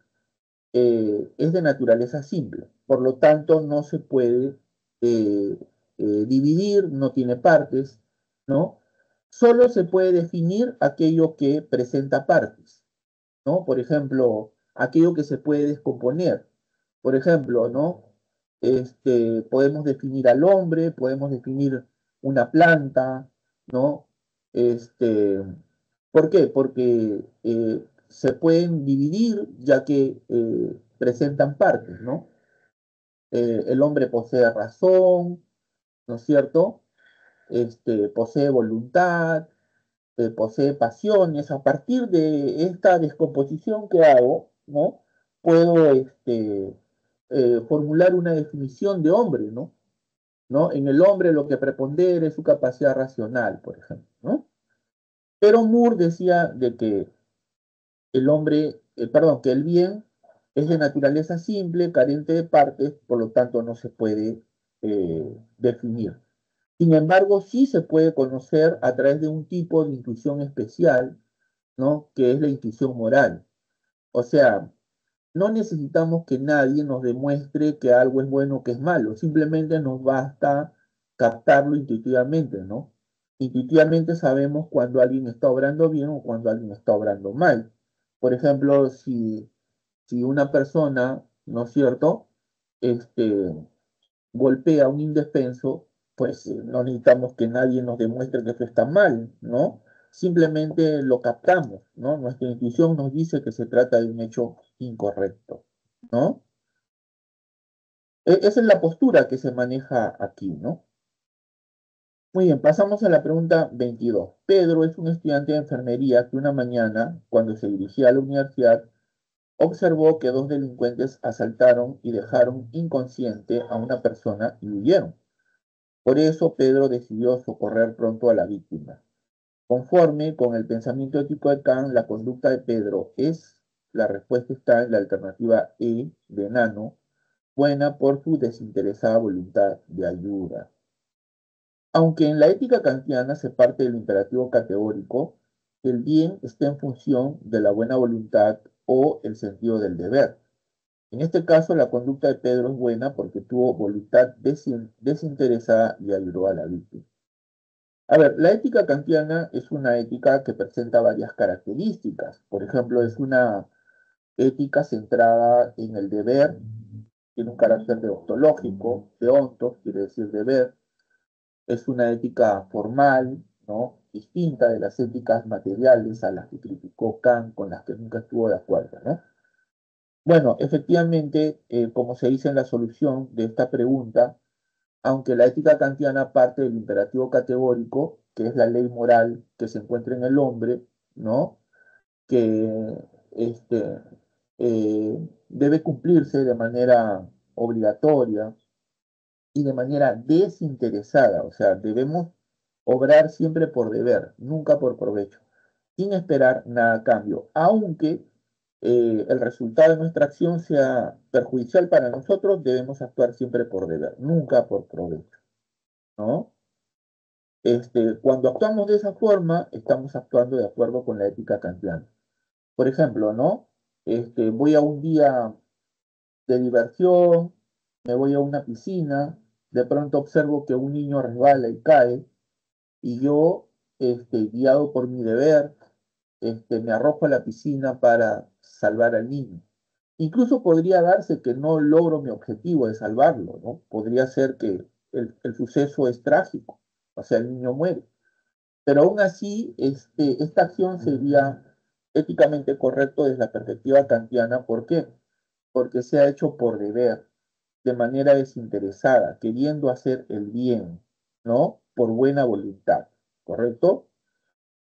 Speaker 1: es de naturaleza simple, por lo tanto no se puede eh, dividir, no tiene partes, ¿no? Solo se puede definir aquello que presenta partes, ¿no? Por ejemplo, aquello que se puede descomponer. Por ejemplo, ¿no? Podemos definir al hombre, podemos definir una planta, ¿no? Este, ¿Por qué? Porque se pueden dividir ya que presentan partes, ¿no? El hombre posee razón, ¿no es cierto? Posee voluntad, posee pasiones. A partir de esta descomposición que hago, ¿no? Puedo formular una definición de hombre, ¿no? ¿No? En el hombre lo que prepondera es su capacidad racional, por ejemplo, ¿no? Pero Moore decía de que perdón, que el bien es de naturaleza simple, carente de partes, por lo tanto no se puede definir. Sin embargo, sí se puede conocer a través de un tipo de intuición especial, ¿no? Que es la intuición moral. O sea, no necesitamos que nadie nos demuestre que algo es bueno o que es malo, simplemente nos basta captarlo intuitivamente, ¿no? Intuitivamente sabemos cuando alguien está obrando bien o cuando alguien está obrando mal. Por ejemplo, si una persona, ¿no es cierto? Este, golpea a un indefenso, pues no necesitamos que nadie nos demuestre que eso está mal, ¿no? Simplemente lo captamos, ¿no? Nuestra intuición nos dice que se trata de un hecho incorrecto, ¿no? Esa es la postura que se maneja aquí, ¿no? Muy bien, pasamos a la pregunta 22. Pedro es un estudiante de enfermería que una mañana, cuando se dirigía a la universidad, observó que dos delincuentes asaltaron y dejaron inconsciente a una persona y huyeron. Por eso Pedro decidió socorrer pronto a la víctima. Conforme con el pensamiento ético de Kant, la conducta de Pedro es, la respuesta está en la alternativa E de Nano, buena por su desinteresada voluntad de ayuda. Aunque en la ética kantiana se parte del imperativo categórico, el bien está en función de la buena voluntad o el sentido del deber. En este caso, la conducta de Pedro es buena porque tuvo voluntad desinteresada y ayudó a la víctima. A ver, la ética kantiana es una ética que presenta varias características. Por ejemplo, es una ética centrada en el deber, tiene un carácter deontológico, deontos quiere decir deber, es una ética formal, ¿no? Distinta de las éticas materiales a las que criticó Kant, con las que nunca estuvo de acuerdo, ¿no? Bueno, efectivamente, como se dice en la solución de esta pregunta, aunque la ética kantiana parte del imperativo categórico, que es la ley moral que se encuentra en el hombre, ¿no? Que este, debe cumplirse de manera obligatoria y de manera desinteresada, o sea, debemos obrar siempre por deber, nunca por provecho, sin esperar nada a cambio, aunque el resultado de nuestra acción sea perjudicial para nosotros, debemos actuar siempre por deber, nunca por provecho, ¿no? Cuando actuamos de esa forma, estamos actuando de acuerdo con la ética kantiana. Por ejemplo, ¿no? Voy a un día de diversión, me voy a una piscina, de pronto observo que un niño resbala y cae, y yo, guiado por mi deber, me arrojo a la piscina para salvar al niño. Incluso podría darse que no logro mi objetivo de salvarlo, ¿no? Podría ser que el suceso es trágico, o sea, el niño muere. Pero aún así, esta acción sería éticamente correcto desde la perspectiva kantiana. ¿Por qué? Porque se ha hecho por deber, de manera desinteresada, queriendo hacer el bien, ¿no? Por buena voluntad, ¿correcto?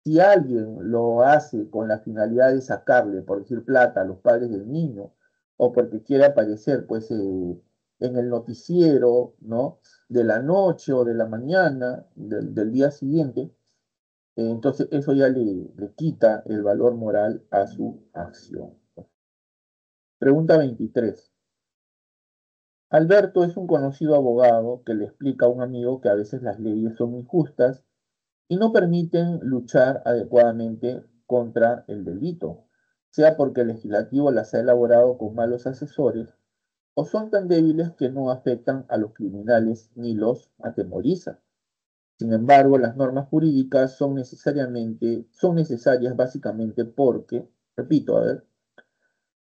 Speaker 1: Si alguien lo hace con la finalidad de sacarle, por decir plata, a los padres del niño, o porque quiere aparecer, pues, en el noticiero, ¿no? De la noche o de la mañana, del día siguiente, entonces eso ya le quita el valor moral a su acción. Pregunta 23. Alberto es un conocido abogado que le explica a un amigo que a veces las leyes son injustas y no permiten luchar adecuadamente contra el delito, sea porque el legislativo las ha elaborado con malos asesores o son tan débiles que no afectan a los criminales ni los atemorizan. Sin embargo, las normas jurídicas son necesarias básicamente porque, repito, a ver,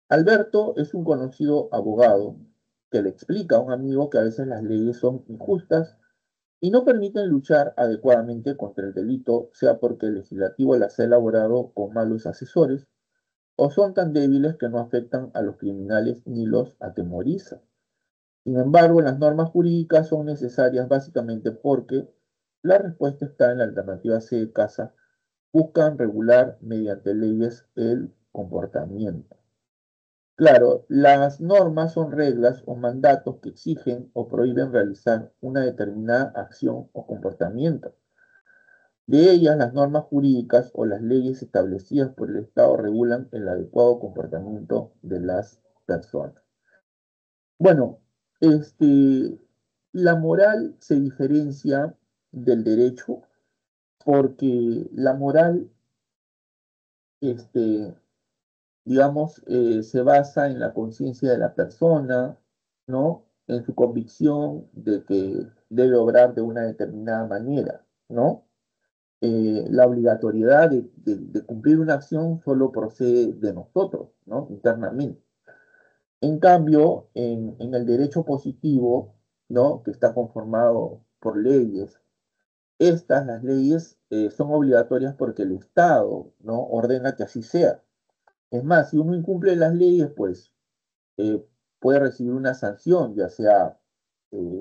Speaker 1: Alberto es un conocido abogado que le explica a un amigo que a veces las leyes son injustas y no permiten luchar adecuadamente contra el delito, sea porque el legislativo las ha elaborado con malos asesores o son tan débiles que no afectan a los criminales ni los atemorizan. Sin embargo, las normas jurídicas son necesarias básicamente porque la respuesta está en la alternativa C de casa, buscan regular mediante leyes el comportamiento. Claro, las normas son reglas o mandatos que exigen o prohíben realizar una determinada acción o comportamiento. De ellas, las normas jurídicas o las leyes establecidas por el Estado regulan el adecuado comportamiento de las personas. Bueno, la moral se diferencia del derecho porque la moral, este, digamos, se basa en la conciencia de la persona, ¿no? En su convicción de que debe obrar de una determinada manera, ¿no? La obligatoriedad de cumplir una acción solo procede de nosotros, ¿no? Internamente. En cambio, en el derecho positivo, ¿no? Que está conformado por leyes. Las leyes, son obligatorias porque el Estado, ¿no? Ordena que así sea. Es más, si uno incumple las leyes, pues eh, puede recibir una sanción, ya sea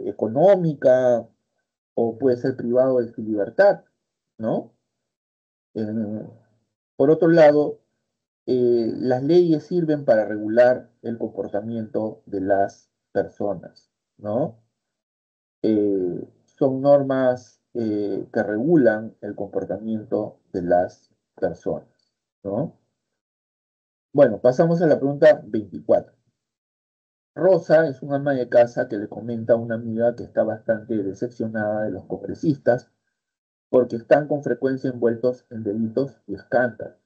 Speaker 1: económica o puede ser privado de su libertad, ¿no? Eh, por otro lado, las leyes sirven para regular el comportamiento de las personas, ¿no? Son normas que regulan el comportamiento de las personas, ¿no? Bueno, pasamos a la pregunta 24. Rosa es un ama de casa que le comenta a una amiga que está bastante decepcionada de los congresistas porque están con frecuencia envueltos en delitos y escándalos.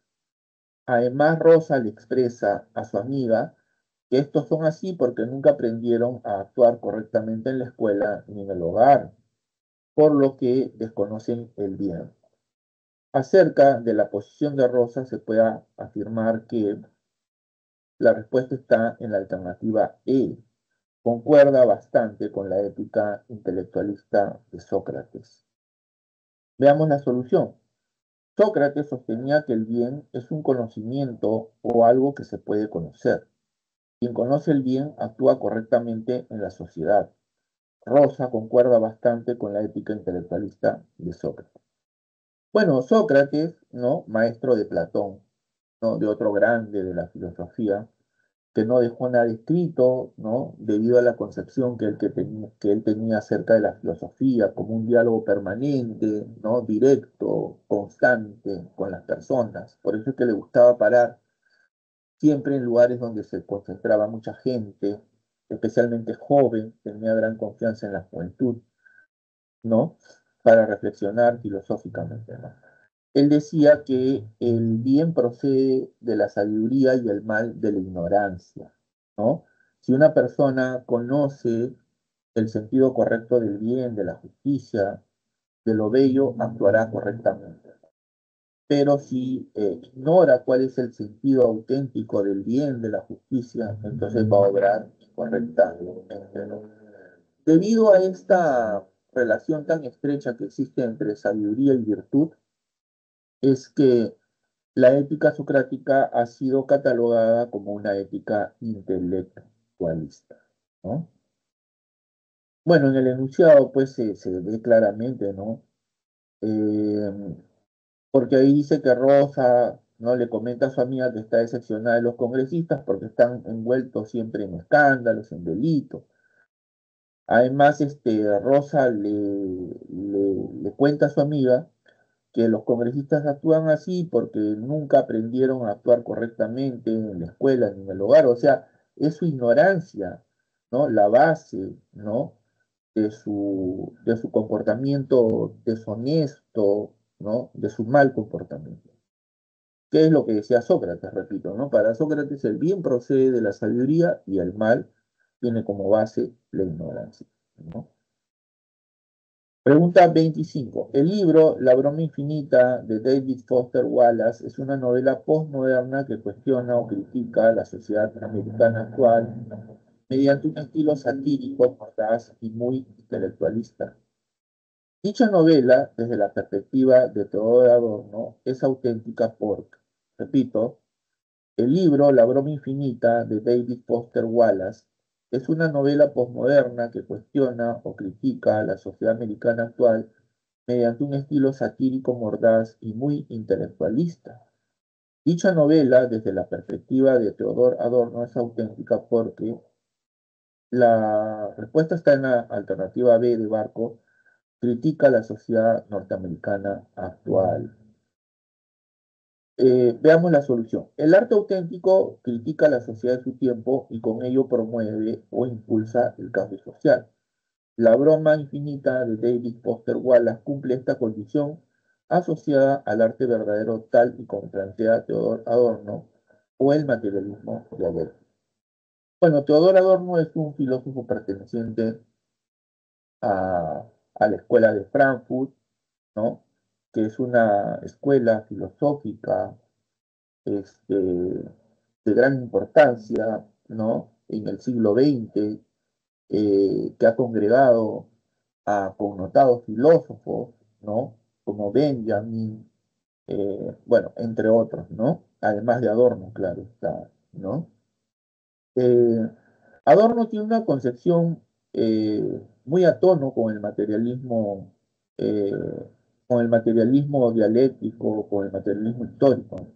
Speaker 1: Además, Rosa le expresa a su amiga que estos son así porque nunca aprendieron a actuar correctamente en la escuela ni en el hogar, por lo que desconocen el bien. Acerca de la posición de Rosa, se puede afirmar que la respuesta está en la alternativa E. Concuerda bastante con la ética intelectualista de Sócrates. Veamos la solución. Sócrates sostenía que el bien es un conocimiento o algo que se puede conocer. Quien conoce el bien actúa correctamente en la sociedad. Rosa concuerda bastante con la ética intelectualista de Sócrates. Bueno, Sócrates, ¿no? Maestro de Platón, ¿no? De otro grande de la filosofía, que no dejó nada escrito, ¿no? Debido a la concepción que él tenía acerca de la filosofía como un diálogo permanente, ¿no? Directo, constante con las personas. Por eso es que le gustaba parar siempre en lugares donde se concentraba mucha gente, especialmente joven, tenía gran confianza en la juventud, ¿no? Para reflexionar filosóficamente, ¿no? Él decía que el bien procede de la sabiduría y el mal de la ignorancia, ¿no? Si una persona conoce el sentido correcto del bien, de la justicia, de lo bello, actuará correctamente. Pero si ignora cuál es el sentido auténtico del bien, de la justicia, entonces va a obrar correctamente, ¿no? Debido a esta relación tan estrecha que existe entre sabiduría y virtud, es que la ética socrática ha sido catalogada como una ética intelectualista, ¿no? Bueno, en el enunciado pues se ve claramente, ¿no? Eh, Porque ahí dice que Rosa no le comenta a su amiga que está decepcionada de los congresistas porque están envueltos siempre en escándalos, en delitos. Además, Rosa le cuenta a su amiga que los congresistas actúan así porque nunca aprendieron a actuar correctamente en la escuela ni en el hogar. O sea, es su ignorancia, ¿no? La base, ¿no? De su comportamiento deshonesto, ¿no? De su mal comportamiento. ¿Qué es lo que decía Sócrates? Repito, ¿no? Para Sócrates el bien procede de la sabiduría y el mal tiene como base la ignorancia, ¿no? Pregunta 25. El libro La broma infinita de David Foster Wallace es una novela postmoderna que cuestiona o critica la sociedad americana actual mediante un estilo satírico, mordaz y muy intelectualista. Dicha novela, desde la perspectiva de Theodor Adorno, es auténtica porque, repito, el libro La broma infinita de David Foster Wallace es una novela posmoderna que cuestiona o critica a la sociedad americana actual mediante un estilo satírico mordaz y muy intelectualista. Dicha novela, desde la perspectiva de Theodor Adorno, es auténtica porque la respuesta está en la alternativa B de Barco, critica a la sociedad norteamericana actual. Veamos la solución. El arte auténtico critica la sociedad de su tiempo y con ello promueve o impulsa el cambio social. La broma infinita de David Foster Wallace cumple esta condición asociada al arte verdadero tal y como plantea Theodor Adorno o el materialismo dialéctico. Bueno, Theodor Adorno es un filósofo perteneciente a la escuela de Frankfurt, ¿no? Que es una escuela filosófica de gran importancia, ¿no? En el siglo XX, que ha congregado a connotados filósofos, ¿no? Como Benjamin, bueno, entre otros, ¿no? Además de Adorno, claro está, ¿no? Eh, Adorno tiene una concepción muy a tono eh, con el materialismo dialéctico, con el materialismo histórico.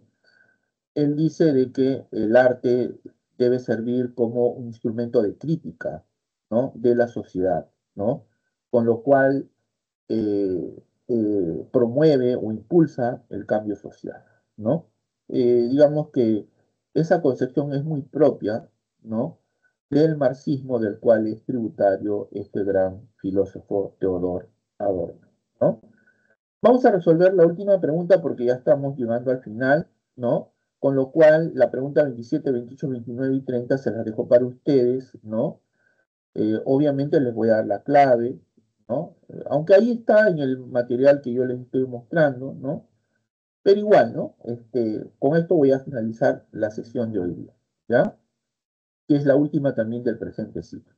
Speaker 1: Él dice de que el arte debe servir como un instrumento de crítica, ¿no? De la sociedad, ¿no? Con lo cual promueve o impulsa el cambio social, ¿no? Digamos que esa concepción es muy propia, ¿no? Del marxismo del cual es tributario este gran filósofo Theodor Adorno, ¿no? Vamos a resolver la última pregunta porque ya estamos llegando al final, ¿no? Con lo cual, la pregunta 27, 28, 29 y 30 se las dejo para ustedes, ¿no? Obviamente les voy a dar la clave, ¿no? Aunque ahí está en el material que yo les estoy mostrando, ¿no? Pero igual, ¿no? Con esto voy a finalizar la sesión de hoy día, ¿ya? Que es la última también del presente ciclo.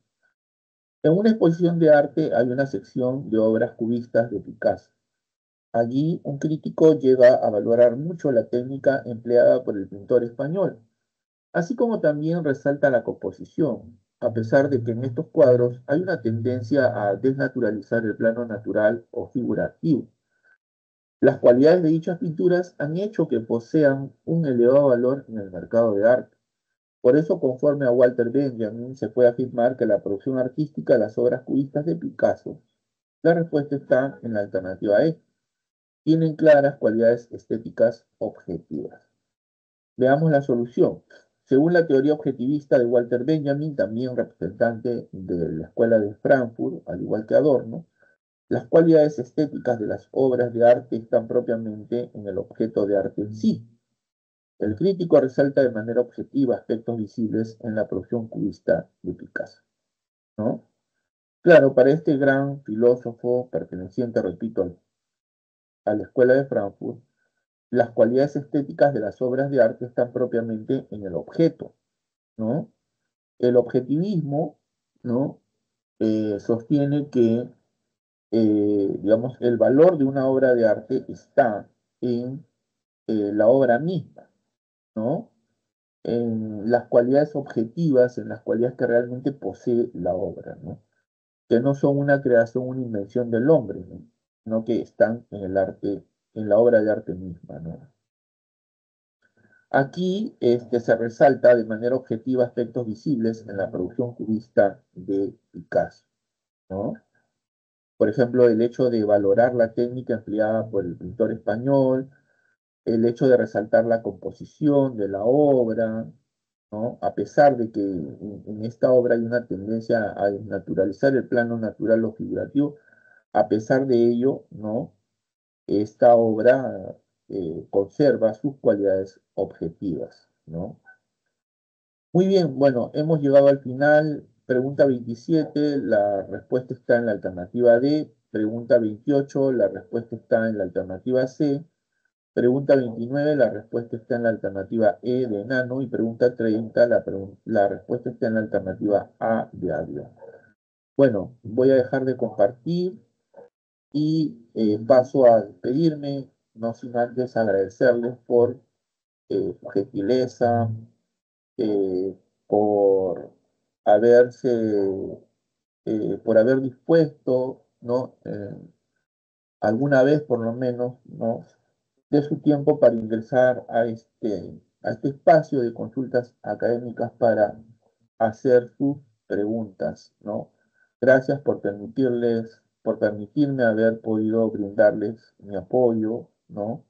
Speaker 1: En una exposición de arte hay una sección de obras cubistas de Picasso. Allí un crítico llega a valorar mucho la técnica empleada por el pintor español, así como también resalta la composición, a pesar de que en estos cuadros hay una tendencia a desnaturalizar el plano natural o figurativo. Las cualidades de dichas pinturas han hecho que posean un elevado valor en el mercado de arte. Por eso, conforme a Walter Benjamin, se puede afirmar que la producción artística de las obras cubistas de Picasso, la respuesta está en la alternativa E. Tienen claras cualidades estéticas objetivas. Veamos la solución. Según la teoría objetivista de Walter Benjamin, también representante de la Escuela de Frankfurt, al igual que Adorno, las cualidades estéticas de las obras de arte están propiamente en el objeto de arte en sí. El crítico resalta de manera objetiva aspectos visibles en la producción cubista de Picasso, ¿no? Claro, para este gran filósofo perteneciente, repito, a la Escuela de Frankfurt, las cualidades estéticas de las obras de arte están propiamente en el objeto, ¿no? El objetivismo, ¿no? Sostiene que, digamos, el valor de una obra de arte está en la obra misma, ¿no? En las cualidades objetivas, en las cualidades que realmente posee la obra, ¿no? Que no son una creación, una invención del hombre, ¿no? Sino que están en el arte, en la obra de arte misma, ¿no? Aquí se resalta de manera objetiva aspectos visibles en la producción cubista de Picasso, ¿no? Por ejemplo, el hecho de valorar la técnica empleada por el pintor español, el hecho de resaltar la composición de la obra, ¿no? A pesar de que en esta obra hay una tendencia a desnaturalizar el plano natural o figurativo, a pesar de ello, ¿no? Esta obra conserva sus cualidades objetivas, ¿no? Muy bien, bueno, hemos llegado al final. Pregunta 27, la respuesta está en la alternativa D. Pregunta 28, la respuesta está en la alternativa C. Pregunta 29, la respuesta está en la alternativa E de enano. Y pregunta 30, la respuesta está en la alternativa A de avión. Bueno, voy a dejar de compartir y paso a despedirme, no sin antes agradecerles por su gentileza, eh, por haberse, por haber dispuesto, ¿no? Alguna vez por lo menos, ¿no? De su tiempo para ingresar a este espacio de consultas académicas para hacer sus preguntas, ¿no? Gracias por permitirme haber podido brindarles mi apoyo, ¿no?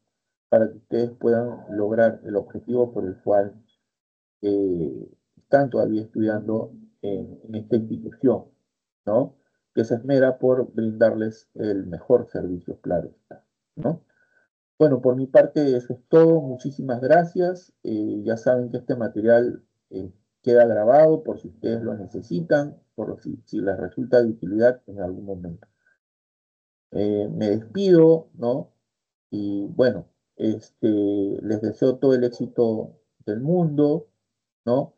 Speaker 1: Para que ustedes puedan lograr el objetivo por el cual están todavía estudiando en esta institución, ¿no? Que se esmera por brindarles el mejor servicio, claro está, ¿no? Bueno, por mi parte eso es todo. Muchísimas gracias. Ya saben que este material queda grabado por si ustedes lo necesitan, si les resulta de utilidad en algún momento. Me despido, ¿no? Y bueno, les deseo todo el éxito del mundo, ¿no?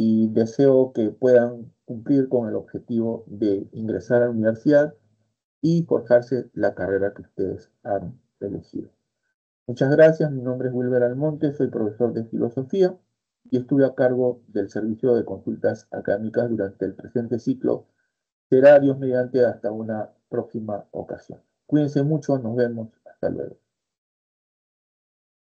Speaker 1: y deseo que puedan cumplir con el objetivo de ingresar a la universidad y forjarse la carrera que ustedes han elegido. Muchas gracias, mi nombre es Wilber Almonte, soy profesor de filosofía y estuve a cargo del servicio de consultas académicas durante el presente ciclo. Será Dios mediante hasta una próxima ocasión. Cuídense mucho, nos vemos, hasta luego.